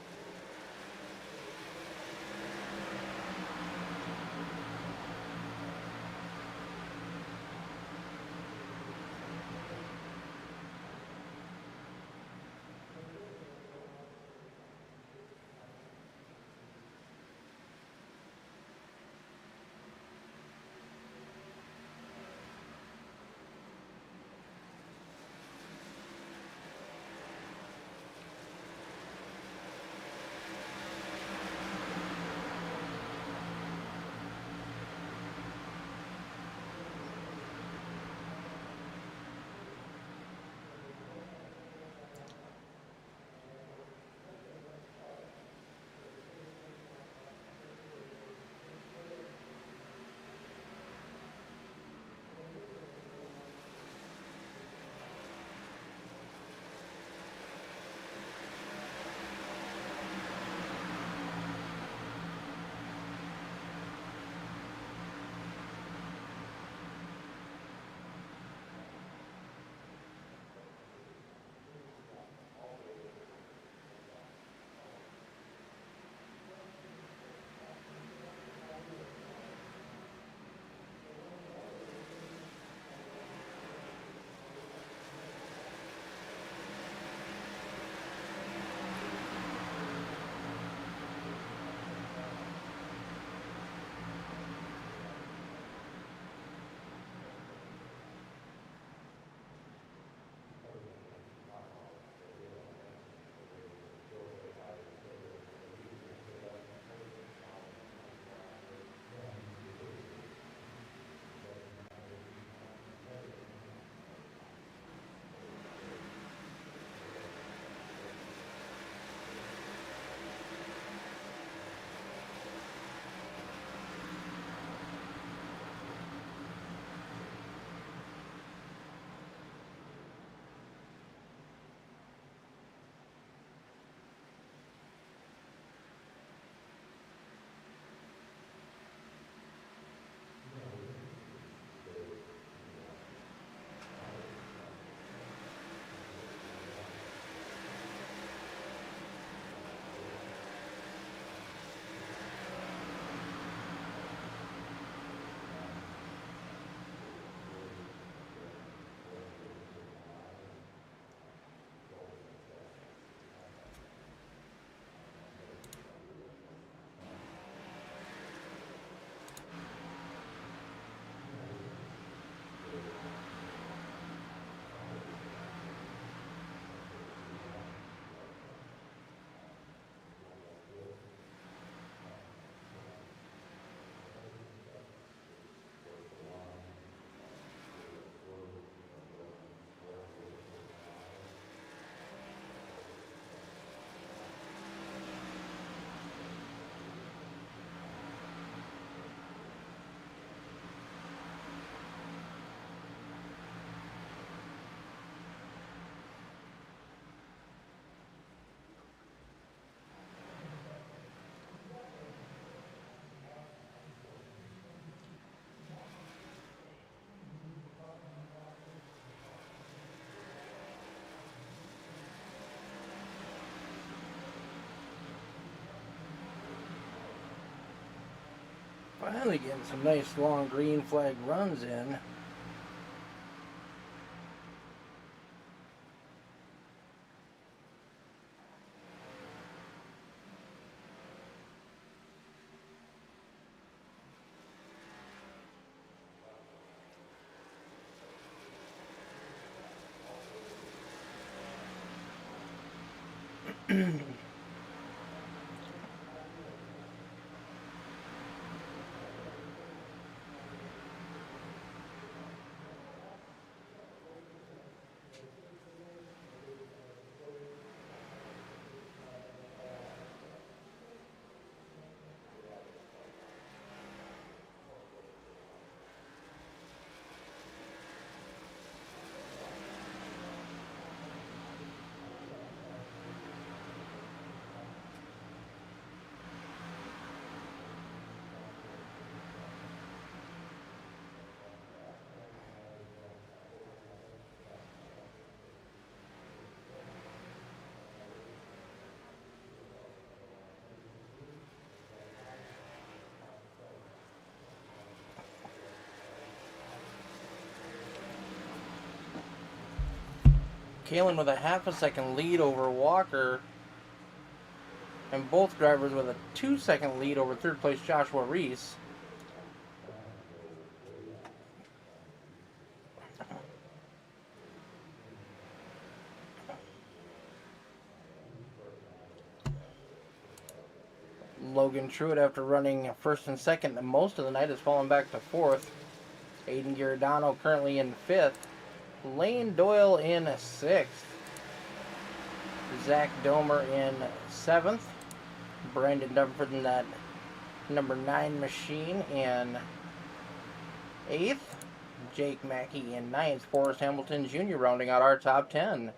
Finally getting some nice long green flag runs in. Kalen with a half a second lead over Walker, and both drivers with a 2-second lead over third place Joshua Reese. Logan Truitt, after running first and second most of the night, has fallen back to fourth. Aiden Giordano currently in fifth. Lane Doyle in sixth. Zach Domer in seventh. Brandon Dunford in that number 9 machine in eighth. Jake Mackey in ninth. Forrest Hamilton Jr. rounding out our top 10.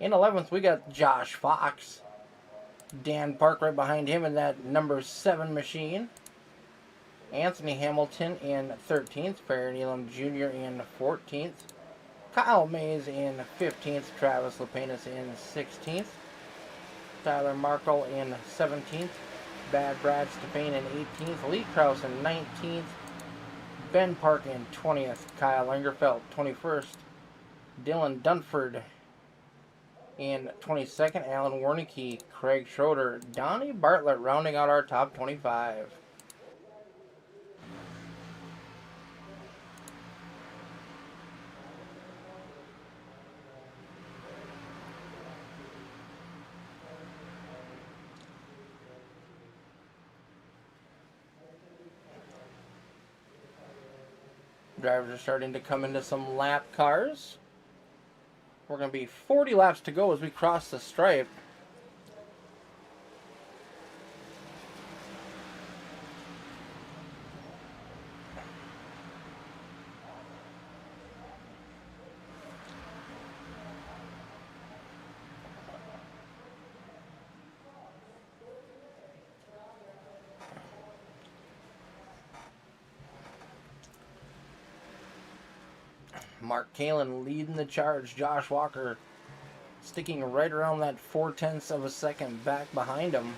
In 11th, we got Josh Fox. Dan Park right behind him in that number 7 machine. Anthony Hamilton in 13th. Perry Nealon Jr. in 14th. Kyle Mays in 15th. Travis Lepenis in 16th. Tyler Markle in 17th. Bad Brad Stepane in 18th. Lee Krause in 19th. Ben Park in 20th. Kyle Langerfeld 21st. Dylan Dunford in 22nd. Alan Warnicki, Craig Schroeder, Donnie Bartlett rounding out our top 25. Drivers are starting to come into some lap cars. We're going to be 40 laps to go as we cross the stripe. Mark Kalen leading the charge. Josh Walker sticking right around that 0.4 of a second back behind him.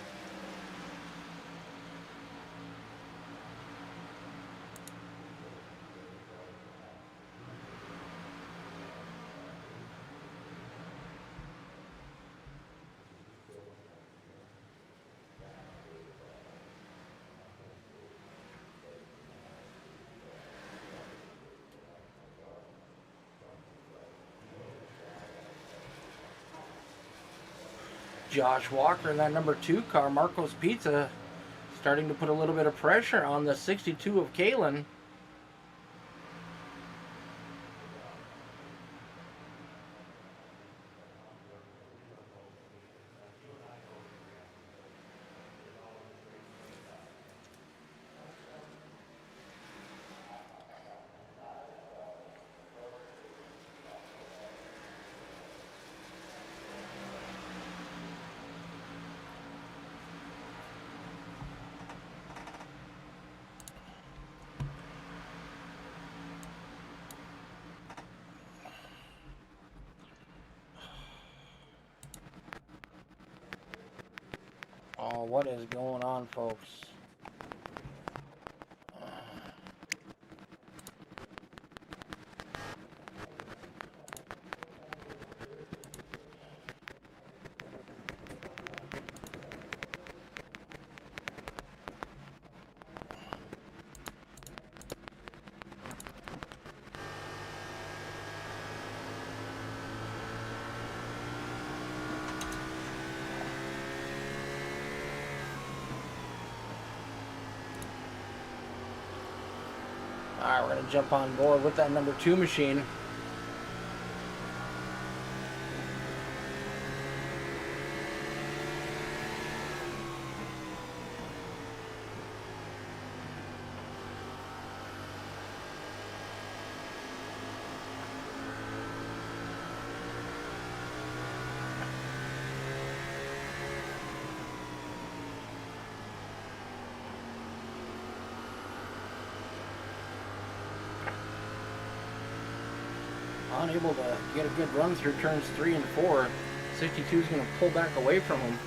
Josh Walker in that number 2 car, Marco's Pizza, starting to put a little bit of pressure on the 62 of Kalen. Oh, what is going on, folks? Alright, we're going to jump on board with that number 2 machine. Unable to get a good run through turns 3 and 4. 62 is going to pull back away from him.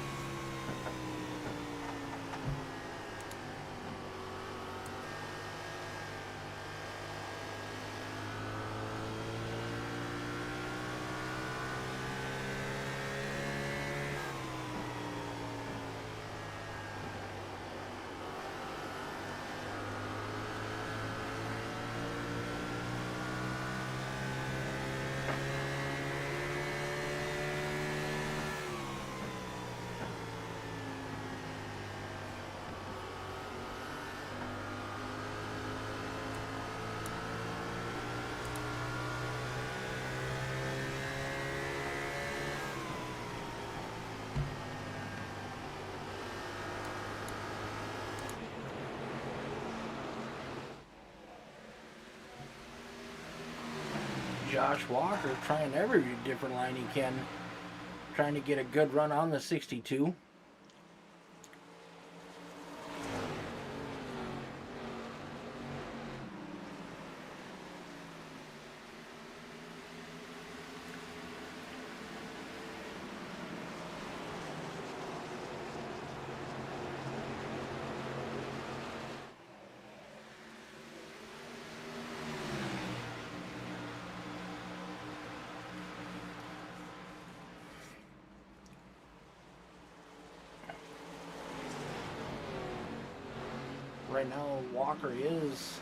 Josh Walker trying every different line he can, trying to get a good run on the 62. Right now, Walker is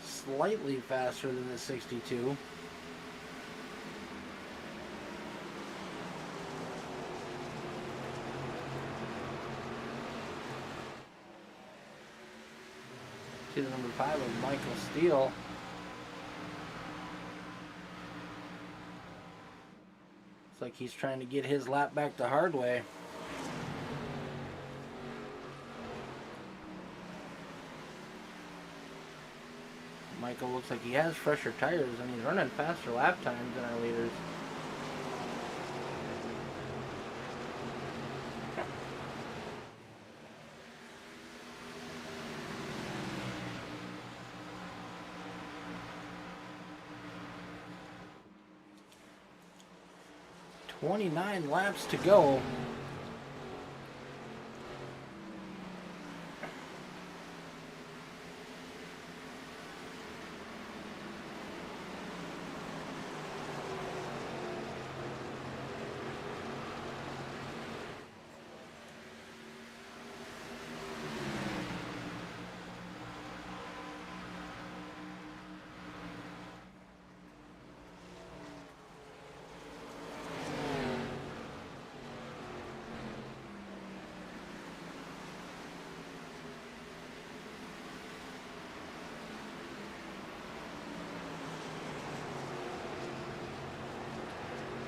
slightly faster than the 62. See the number 5 of Michael Steele. Looks like he's trying to get his lap back the hard way. Michael looks like he has fresher tires and he's running faster lap times than our leaders. "29 laps to go."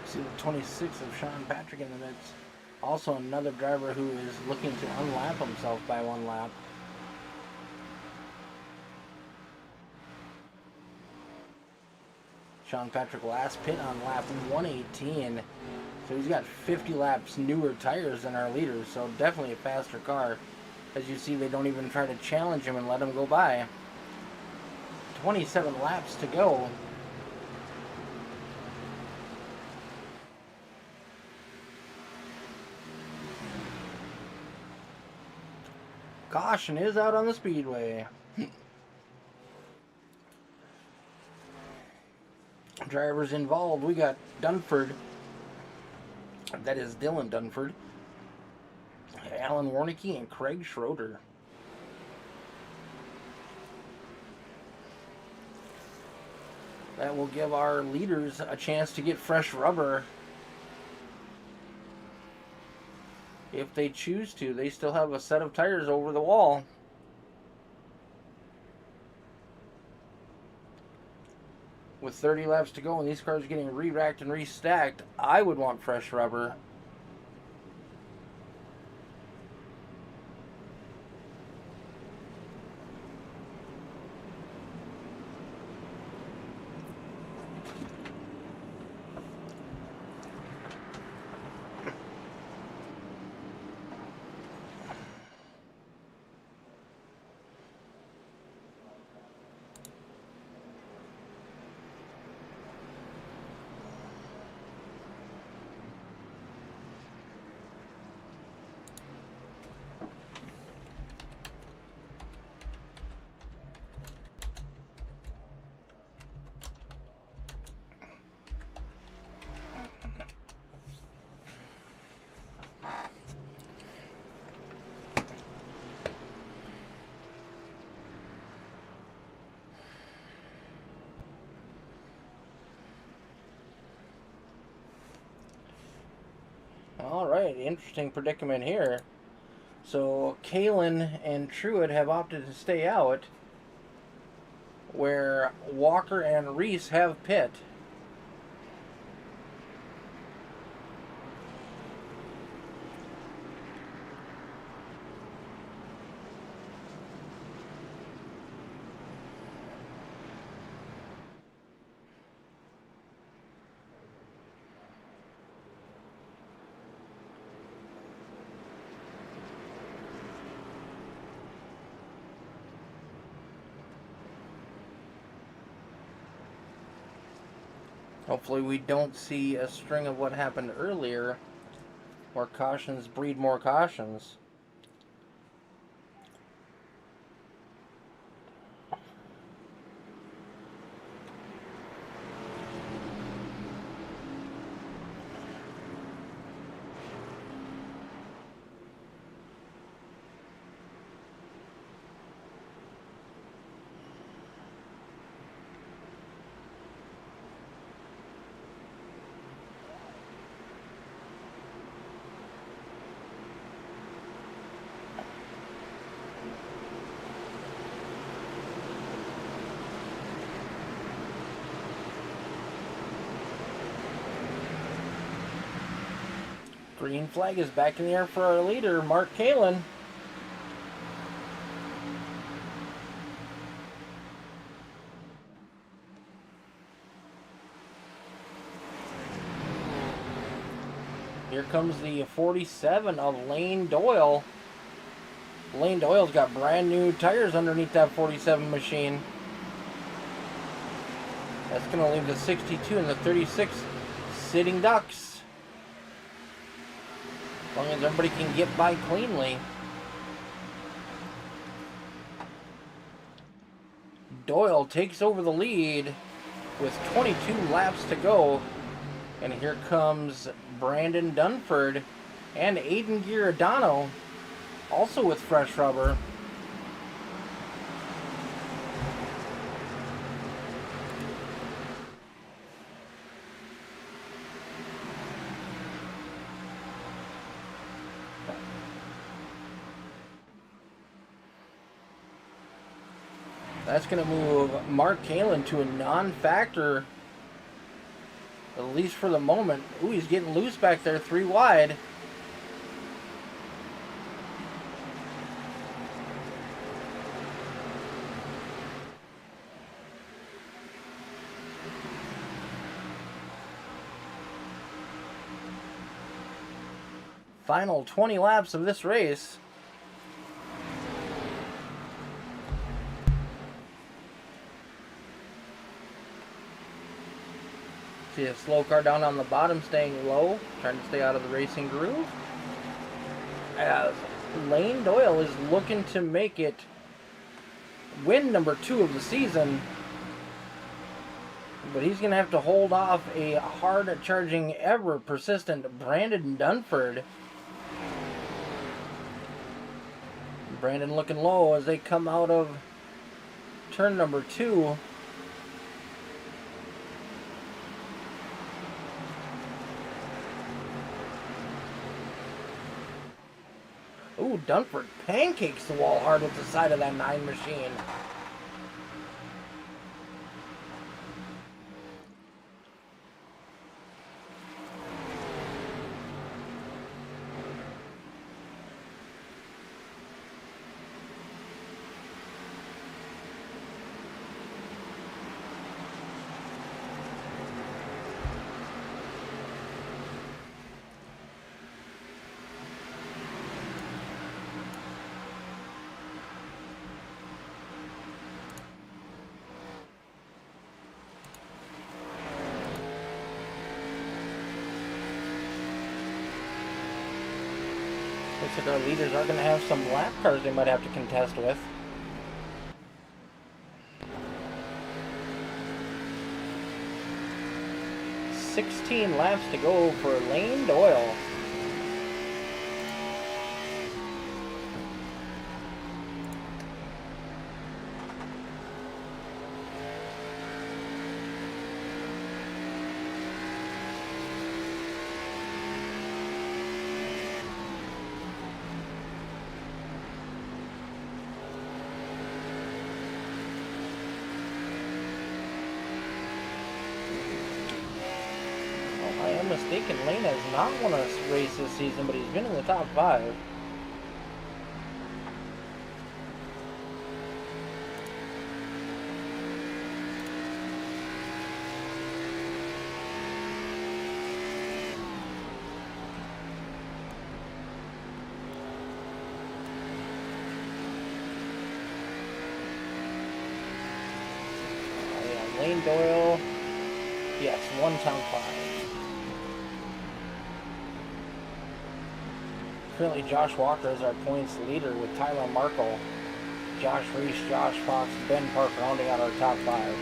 See the 26 of Sean Patrick in the midst. Also another driver who is looking to unlap himself by 1 lap. Sean Patrick last pit on lap 118. So he's got 50 laps newer tires than our leaders. So definitely a faster car. As you see, they don't even try to challenge him and let him go by. 27 laps to go. Caution is out on the speedway. Drivers involved. We got Dunford. That is Dylan Dunford. Alan Warnicki and Craig Schroeder. That will give our leaders a chance to get fresh rubber. If they choose to, they still have a set of tires over the wall. with 30 laps to go and these cars are getting re-racked and restacked, I would want fresh rubber. Alright, interesting predicament here. So Kalen and Truitt have opted to stay out, where Walker and Reese have pit. Hopefully we don't see a string of what happened earlier, where cautions breed more cautions. Green flag is back in the air for our leader, Mark Kalen. Here comes the 47 of Lane Doyle. Lane Doyle's got brand new tires underneath that 47 machine. That's going to leave the 62 and the 36 sitting ducks. As long as everybody can get by cleanly. Doyle takes over the lead with 22 laps to go. And here comes Brandon Dunford and Aiden Giordano, also with fresh rubber. That's going to move Mark Kalen to a non-factor, at least for the moment. Ooh, he's getting loose back there, 3 wide. Final 20 laps of this race. See a slow car down on the bottom, staying low, trying to stay out of the racing groove. As Lane Doyle is looking to make it win number 2 of the season. But he's going to have to hold off a hard-charging, ever-persistent Brandon Dunford. Brandon looking low as they come out of turn number 2. Ooh, Dunford pancakes the wall hard with the side of that 9 machine. Looks like our leaders are going to have some lap cars they might have to contest with. "16 laps to go for Lane Doyle." I am mistaken, Lane has not won a race this season, but he's been in the top 5. Lane Doyle, yes, one top 5. Currently, Josh Walker is our points leader with Tyler Markle, Josh Reese, Josh Fox, Ben Park rounding out our top 5.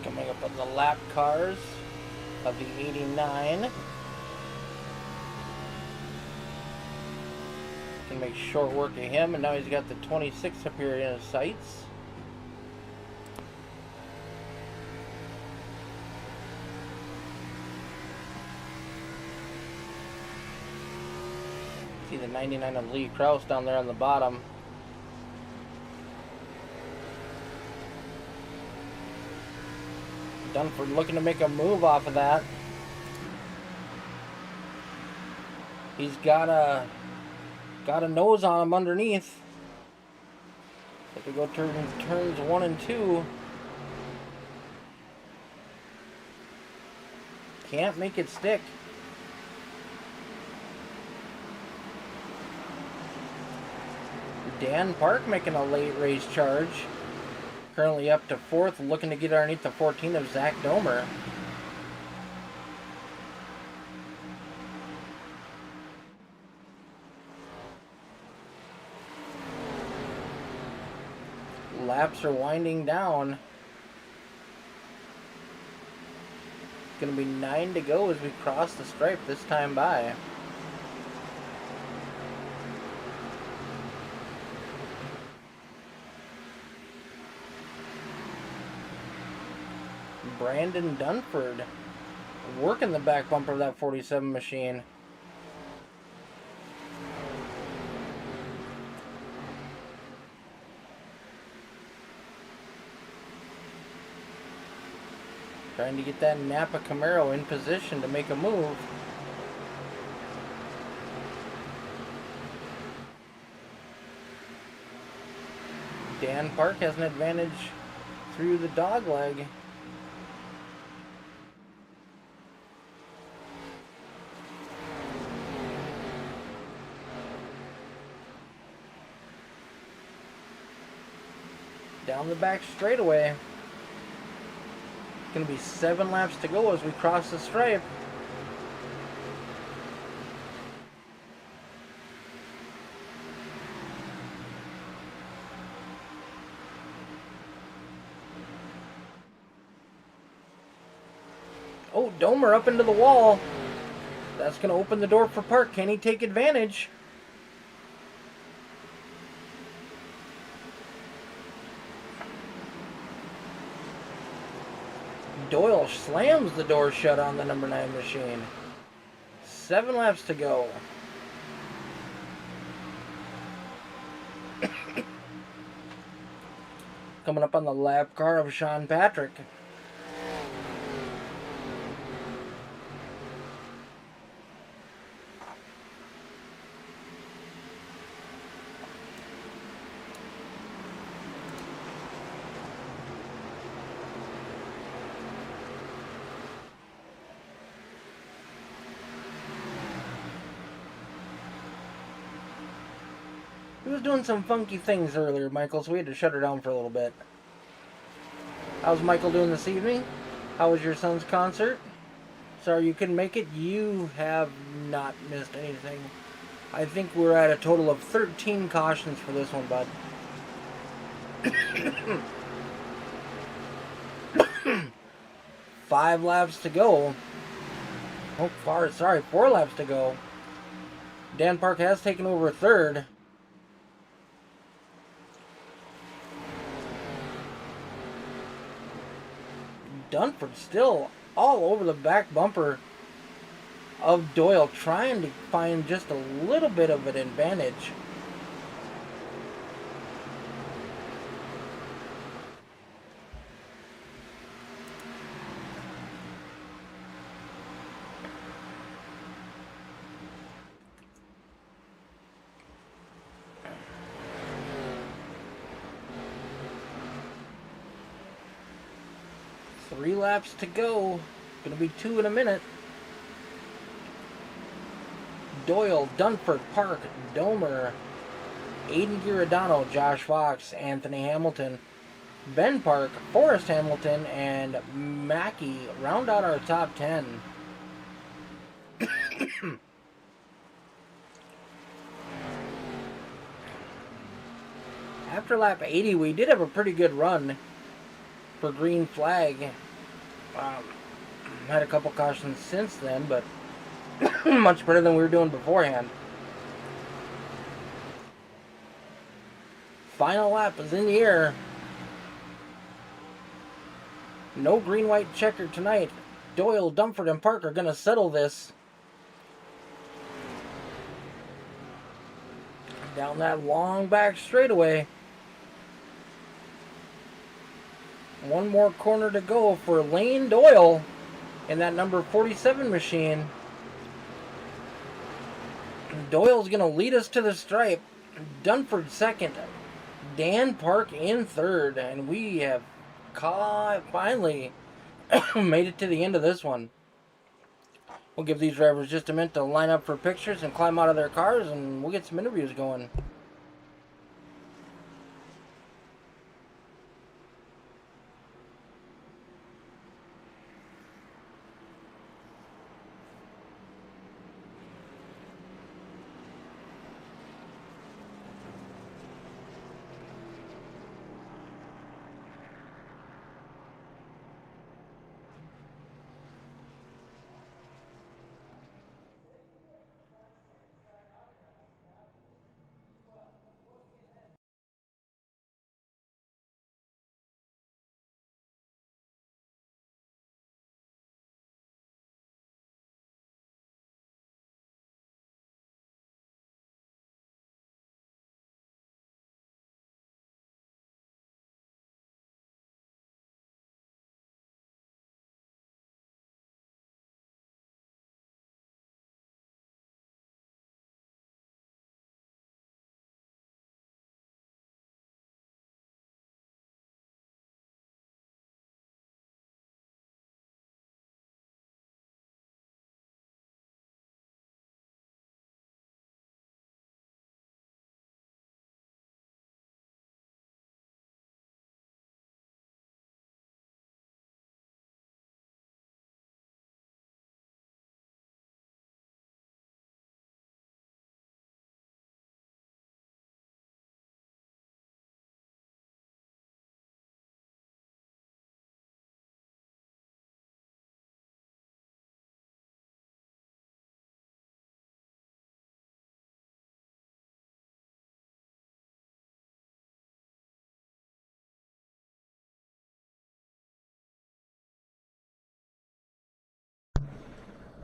Coming up on the lap cars of the 89. Can make short work of him, and now he's got the 26 up here in his sights. See the 99 of Lee Krause down there on the bottom. Dunford looking to make a move off of that. He's got a nose on him underneath. If we go turns 1 and 2. Can't make it stick. Dan Park making a late race charge. Currently up to 4th, looking to get underneath the 14 of Zach Domer. Laps are winding down. It's going to be 9 to go as we cross the stripe this time by. Brandon Dunford working the back bumper of that 47 machine. Trying to get that Napa Camaro in position to make a move. Dan Park has an advantage through the dog leg. Down the back straightaway. Going to be 7 laps to go as we cross the stripe. Oh, Domer up into the wall. That's going to open the door for Park. Can he take advantage? Doyle slams the door shut on the number 9 machine. 7 laps to go. Coming up on the lap car of Sean Patrick. He was doing some funky things earlier, Michael, so we had to shut her down for a little bit. How's Michael doing this evening? How was your son's concert? Sorry you couldn't make it. You have not missed anything. I think we're at a total of 13 cautions for this one, bud. 5 laps to go. Oh, 4 laps to go. Dan Park has taken over third. Dunford still all over the back bumper of Doyle, trying to find just a little bit of an advantage. Three laps to go. Gonna be 2 in a minute. Doyle, Dunford, Park, Domer, Aiden Giordano, Josh Fox, Anthony Hamilton, Ben Park, Forrest Hamilton, and Mackey round out our top 10. After lap 80, we did have a pretty good run for green flag. Had a couple cautions since then, but much better than we were doing beforehand. Final lap is in the air. No green-white checker tonight. Doyle, Dunford, and Park are going to settle this. Down that long back straightaway. One more corner to go for Lane Doyle in that number 47 machine. Doyle's going to lead us to the stripe. Dunford second. Dan Park in third. And we have finally made it to the end of this one. We'll give these drivers just a minute to line up for pictures and climb out of their cars, and we'll get some interviews going.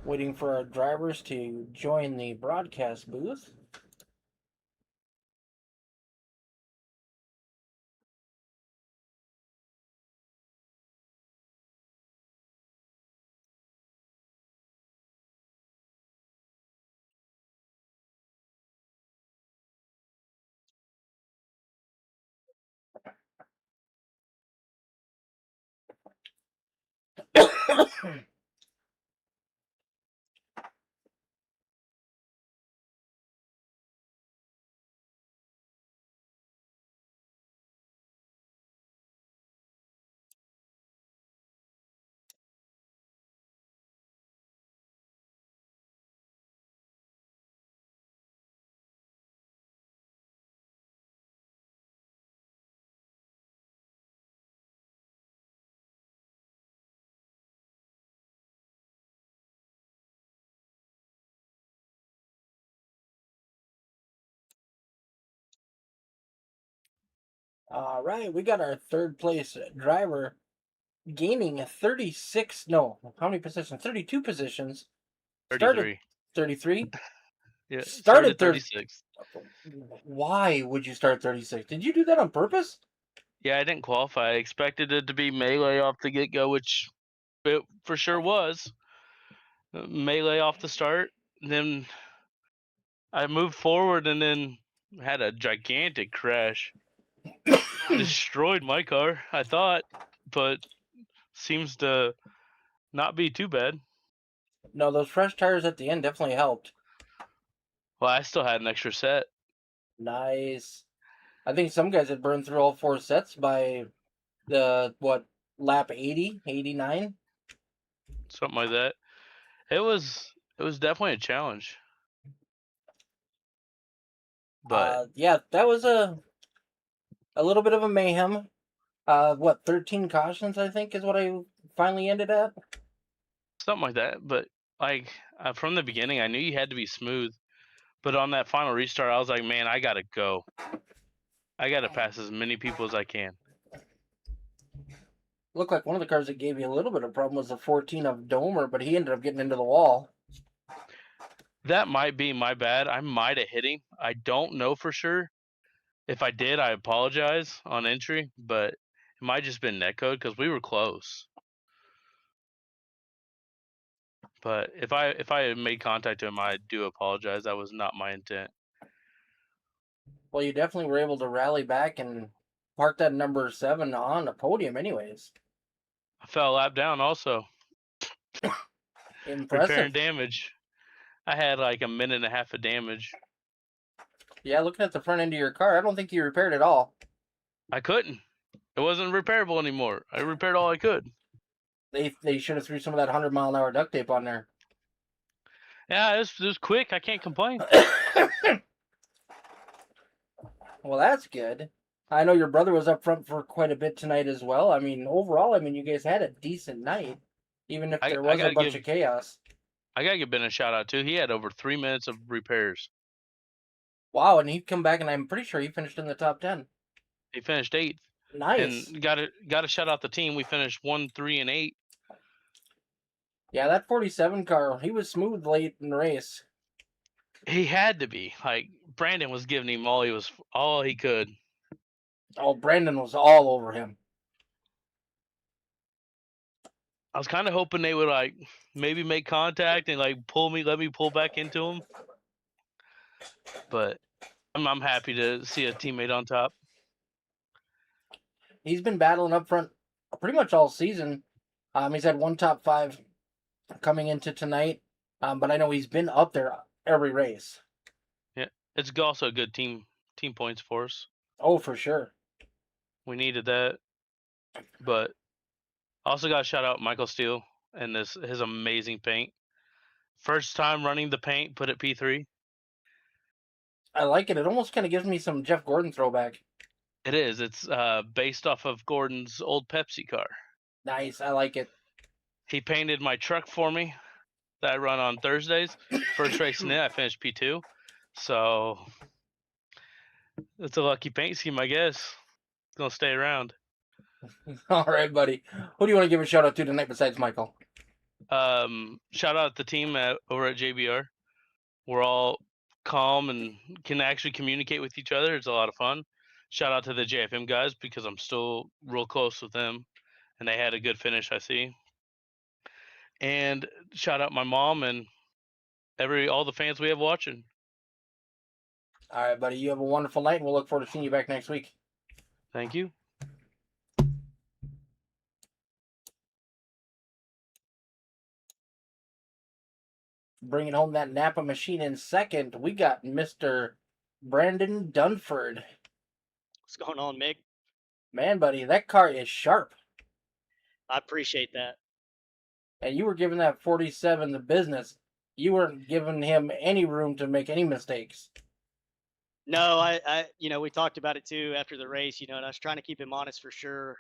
Waiting for our drivers to join the broadcast booth. All right, we got our third place driver gaining 36. No, how many positions? 32 positions. Started 33. 33. Yeah, Started started third. 36. Why would you start 36? Did you do that on purpose? Yeah, I didn't qualify. I expected it to be melee off the get go, which it for sure was. Melee off the start. Then I moved forward and then had a gigantic crash. Destroyed my car, I thought, but seems to not be too bad. No, those fresh tires at the end definitely helped. Well, I still had an extra set, Nice. I think some guys had burned through all four sets by the what lap 80, 89. something like that. It was definitely a challenge, but Yeah, that was a little bit of a mayhem. What 13 cautions I think is what I finally ended at. something like that. But like from the beginning, I knew you had to be smooth. But on that final restart, I was like, man, I gotta go. I gotta pass as many people as I can. Looked like one of the cars that gave you a little bit of problem was the 14 of Domer, but he ended up getting into the wall. That might be my bad. I might have hit him. I don't know for sure. If I did, I apologize on entry, but it might just been netcode because we were close. But if I had made contact to him, I do apologize. That was not my intent. Well, you definitely were able to rally back and park that number 7 on the podium, anyways. I fell a lap down also, repairing Impressive. damage. I had like a minute and a half of damage. Yeah, looking at the front end of your car, I don't think you repaired it all. I couldn't. It wasn't repairable anymore. I repaired all I could. They should have threw some of that 100-mile-an-hour duct tape on there. Yeah, it was quick. I can't complain. Well, that's good. I know your brother was up front for quite a bit tonight as well. I mean, overall, you guys had a decent night, even if I there I was a gotta bunch give of chaos. I gotta give Ben a shout out too. He had over 3 minutes of repairs. Wow, and he'd come back, and I'm pretty sure he finished in the top 10. He finished eighth, Nice. and got to shout out the team. We finished 1, 3, and 8. Yeah, that 47 car, he was smooth late in the race. He had to be like Brandon was giving him all he could. Oh, Brandon was all over him. I was kind of hoping they would like maybe make contact and like let me pull back into him. But I'm happy to see a teammate on top. He's been battling up front pretty much all season. He's had one top 5 coming into tonight, but I know he's been up there every race. Yeah, it's also a good team points for us. Oh, for sure. We needed that, but also got to shout out Michael Steele and his amazing paint. First time running the paint, put it P3. I like it. It almost kind of gives me some Jeff Gordon throwback. It is. It's based off of Gordon's old Pepsi car. Nice. I like it. He painted my truck for me that I run on Thursdays. First race in it, I finished P2. So it's a lucky paint scheme, I guess. It's gonna stay around. All right, buddy. Who do you want to give a shout out to tonight besides Michael? Shout out the team over at JBR. We're all calm and can actually communicate with each other. It's a lot of fun. Shout out to the JFM guys because I'm still real close with them, and they had a good finish, I see. And shout out my mom and all the fans we have watching. All right, buddy. You have a wonderful night, and we'll look forward to seeing you back next week. Thank you. Bringing home that Napa machine in second, we got Mr. Brandon Dunford. What's going on, Mick? Man, buddy, that car is sharp. I appreciate that. And you were giving that 47 the business. You weren't giving him any room to make any mistakes. No, we talked about it too after the race, and I was trying to keep him honest for sure.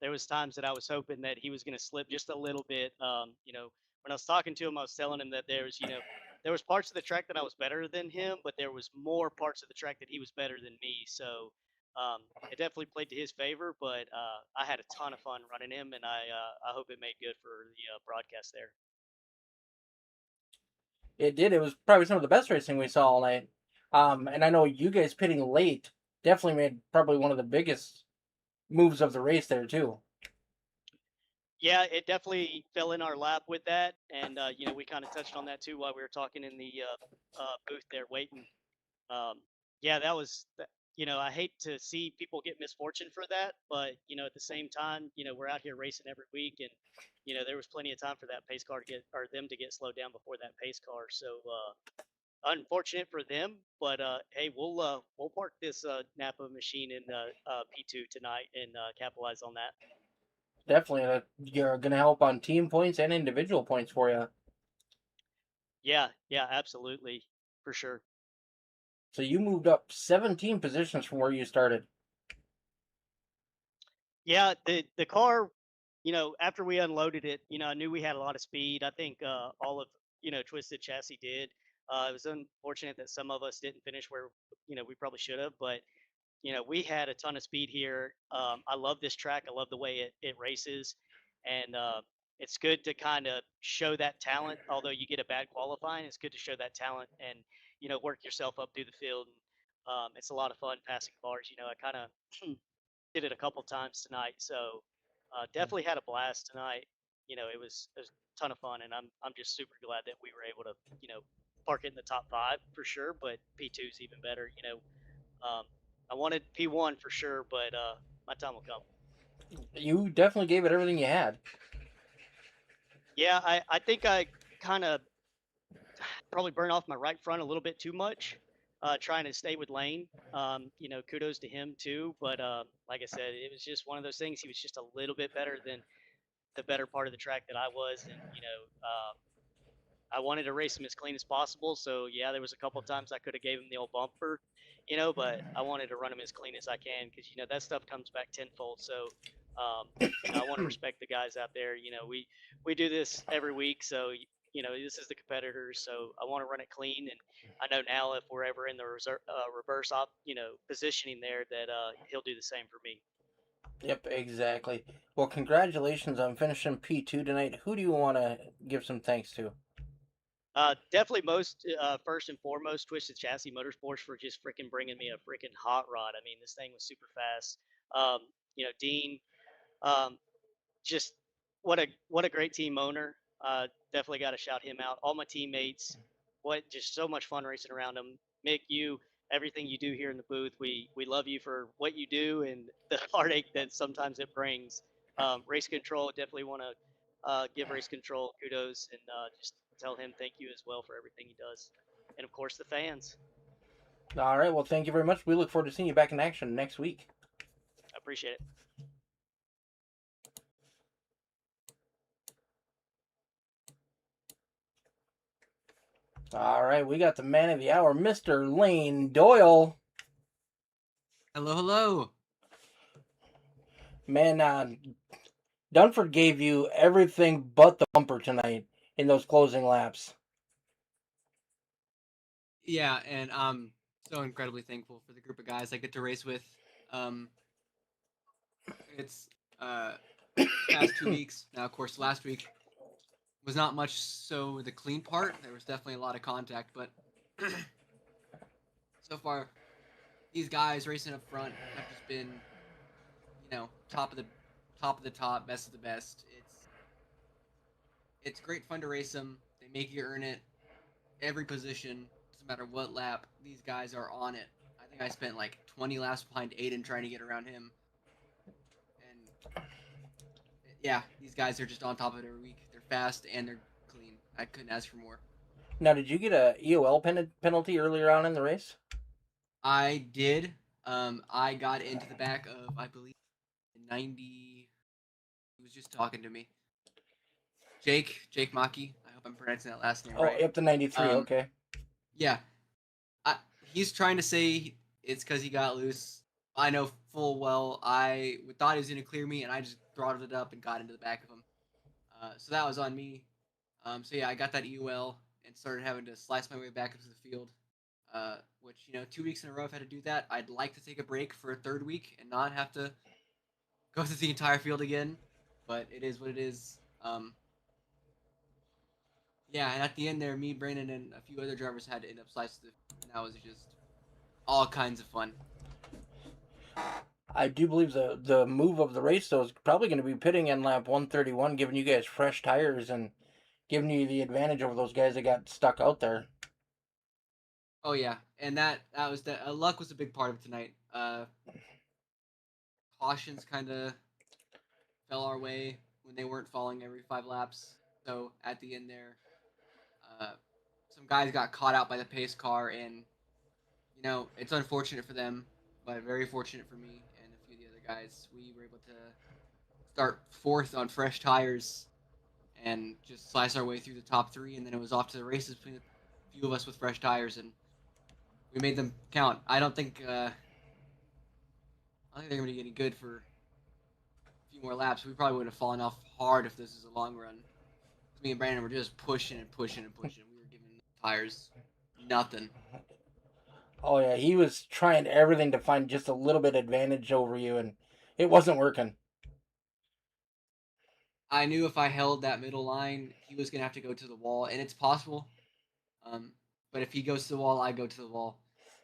There was times that I was hoping that he was going to slip just a little bit. When I was talking to him, I was telling him that there was parts of the track that I was better than him, but there was more parts of the track that he was better than me. So, it definitely played to his favor, but I had a ton of fun running him, and I hope it made good for the broadcast there. It did. It was probably some of the best racing we saw all night. And I know you guys pitting late definitely made probably one of the biggest moves of the race there too. Yeah, it definitely fell in our lap with that, and we kind of touched on that too while we were talking in the booth there waiting. Yeah, that was, I hate to see people get misfortune for that, but at the same time, we're out here racing every week, and there was plenty of time for that pace car to get or them to get slowed down before that pace car. So unfortunate for them, but hey, we'll park this Napa machine in P2 tonight and capitalize on that. Definitely, you're going to help on team points and individual points for you. Yeah, absolutely, for sure. So you moved up 17 positions from where you started. Yeah, the car, after we unloaded it, I knew we had a lot of speed. I think all of Twisted Chassis did. It was unfortunate that some of us didn't finish where we probably should have, but we had a ton of speed here. I love this track. I love the way it races, and it's good to kind of show that talent. Although you get a bad qualifying, it's good to show that talent and work yourself up through the field. It's a lot of fun passing cars. I kind of did it a couple times tonight, so definitely had a blast tonight. It was a ton of fun, and I'm just super glad that we were able to park it in the top 5 for sure, but P2 is even better. I wanted P1 for sure, but my time will come. You definitely gave it everything you had. Yeah, I think I kind of probably burned off my right front a little bit too much, trying to stay with Lane. Kudos to him too. But like I said, it was just one of those things. He was just a little bit better than the better part of the track that I was, and I wanted to race him as clean as possible. So yeah, there was a couple of times I could have gave him the old bumper, but I wanted to run him as clean as I can because that stuff comes back tenfold. So I want to respect the guys out there. We do this every week, so this is the competitors. So I want to run it clean, and I know now if we're ever in the reverse op, positioning there, that he'll do the same for me. Yep, exactly. Well, congratulations on finishing P2 tonight. Who do you want to give some thanks to? Definitely most first and foremost, Twisted Chassis Motorsports for just freaking bringing me a freaking hot rod. I mean, this thing was super fast. Dean, um, just what a great team owner. Definitely got to shout him out. All my teammates, just so much fun racing around them. Mick, everything you do here in the booth, we love you for what you do and the heartache that sometimes it brings. Race Control, definitely want to give Race Control kudos and just tell him thank you as well for everything he does. And of course, the fans. All right, well, thank you very much. We look forward to seeing you back in action next week. I appreciate it. All right, we got the man of the hour, Mr. Lane Doyle. Hello, hello. Man, Dunford gave you everything but the bumper tonight in those closing laps. Yeah, and I'm so incredibly thankful for the group of guys I get to race with. It's past 2 weeks. Now, of course, last week was not much so the clean part. There was definitely a lot of contact, but so far, these guys racing up front have just been, top of the top, best of the best. It's great fun to race them. They make you earn it. Every position, doesn't matter what lap, these guys are on it. I think I spent like 20 laps behind Aiden trying to get around him. And yeah, these guys are just on top of it every week. They're fast and they're clean. I couldn't ask for more. Now, did you get a EOL penalty earlier on in the race? I did. I got into the back of, I believe, 90. He was just talking to me. Jake Maki. I hope I'm pronouncing that last name right. Oh, yep, the 93, okay. Yeah. He's trying to say it's because he got loose. I know full well I thought he was going to clear me, and I just throttled it up and got into the back of him. So that was on me. So yeah, I got that EOL and started having to slice my way back into the field. which, 2 weeks in a row I've had to do that. I'd like to take a break for a third week and not have to go through the entire field again, but it is what it is. Yeah, and at the end there, me, Brandon, and a few other drivers had to end up slicing the field, and that was just all kinds of fun. I do believe the move of the race, though, is probably going to be pitting in lap 131, giving you guys fresh tires and giving you the advantage over those guys that got stuck out there. Oh yeah, and that was luck was a big part of it tonight. Cautions kind of fell our way when they weren't falling every 5 laps. So at the end there, some guys got caught out by the pace car, and it's unfortunate for them, but very fortunate for me and a few of the other guys. We were able to start 4th on fresh tires and just slice our way through the top 3, and then it was off to the races between a few of us with fresh tires, and we made them count. I don't think they're going to be any good for a few more laps. We probably would have fallen off hard if this is a long run. Me and Brandon were just pushing and pushing and pushing. We were giving the tires nothing. Oh yeah, he was trying everything to find just a little bit advantage over you, and it wasn't working. I knew if I held that middle line, he was going to have to go to the wall, and it's possible. But if he goes to the wall, I go to the wall.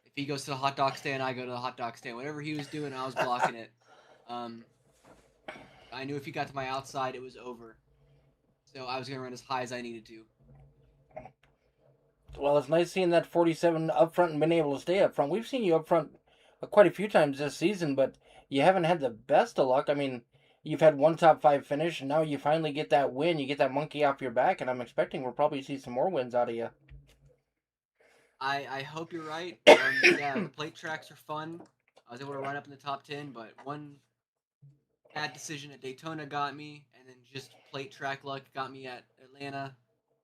If he goes to the hot dog stand, I go to the hot dog stand. Whatever he was doing, I was blocking it. I knew if he got to my outside, it was over. So I was going to run as high as I needed to. Well, it's nice seeing that 47 up front and being able to stay up front. We've seen you up front quite a few times this season, but you haven't had the best of luck. I mean, you've had one top 5 finish, and now you finally get that win. You get that monkey off your back, and I'm expecting we'll probably see some more wins out of you. I hope you're right. Yeah, the plate tracks are fun. I was able to run up in the top 10, but one bad decision at Daytona got me, and then just plate track luck got me at Atlanta.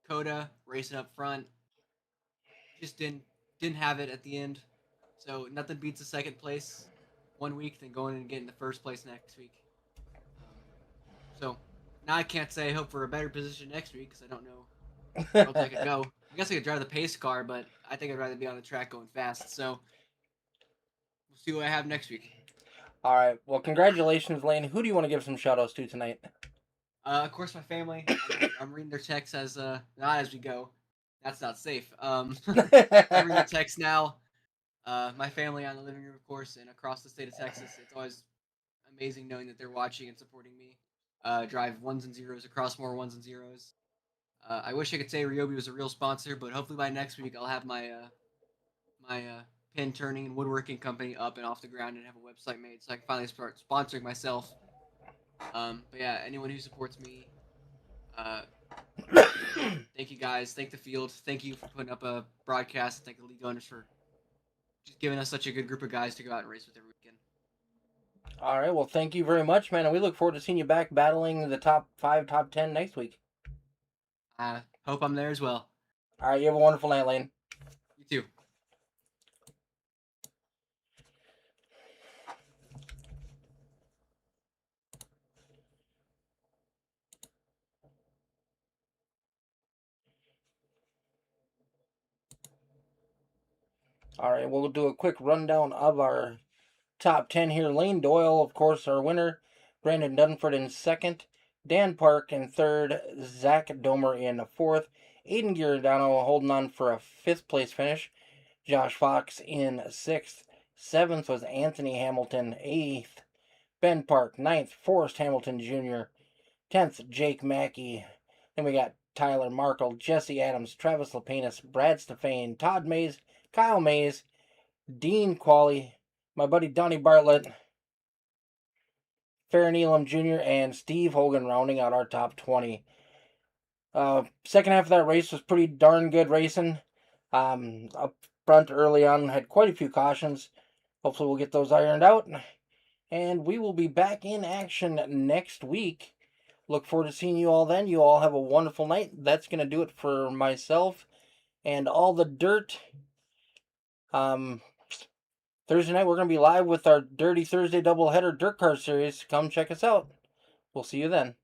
Coda, racing up front. Just didn't have it at the end. So nothing beats a second place 1 week than going and getting the first place next week. So now I can't say I hope for a better position next week because I don't know where else I could go. I guess I could drive the pace car, but I think I'd rather be on the track going fast. So we'll see what I have next week. All right. Well, congratulations, Lane. Who do you want to give some shout-outs to tonight? Of course, my family. I'm reading their texts as not as we go. That's not safe. I'm reading their texts now. My family on the living room, of course, and across the state of Texas. It's always amazing knowing that they're watching and supporting me. Drive ones and zeros across more ones and zeros. I wish I could say Ryobi was a real sponsor, but hopefully by next week I'll have my pin turning and woodworking company up and off the ground and have a website made so I can finally start sponsoring myself. But yeah, anyone who supports me, thank you guys. Thank the field. Thank you for putting up a broadcast. Thank the league owners for just giving us such a good group of guys to go out and race with every weekend. All right. Well, thank you very much, man. And we look forward to seeing you back battling the top 5, top 10 next week. I hope I'm there as well. All right. You have a wonderful night, Lane. You too. All right. We'll do a quick rundown of our top 10 here. Lane Doyle, of course, our winner. Brandon Dunford in second. Dan Park in third. Zach Domer in fourth. Aiden Giordano holding on for a 5th place finish. Josh Fox in 6th. 7th was Anthony Hamilton. 8th, Ben Park. 9th, Forrest Hamilton Jr. 10th, Jake Mackey. Then we got Tyler Markle, Jesse Adams, Travis Lapinus, Brad Stefane, Todd Mays, Kyle Mays, Dean Qualley, my buddy Donnie Bartlett, Farron Elam Jr., and Steve Hogan rounding out our top 20. Second half of that race was pretty darn good racing. Up front early on, had quite a few cautions. Hopefully we'll get those ironed out. And we will be back in action next week. Look forward to seeing you all then. You all have a wonderful night. That's going to do it for myself and all the dirt. Thursday night, we're going to be live with our Dirty Thursday doubleheader Dirt Car Series. Come check us out. We'll see you then.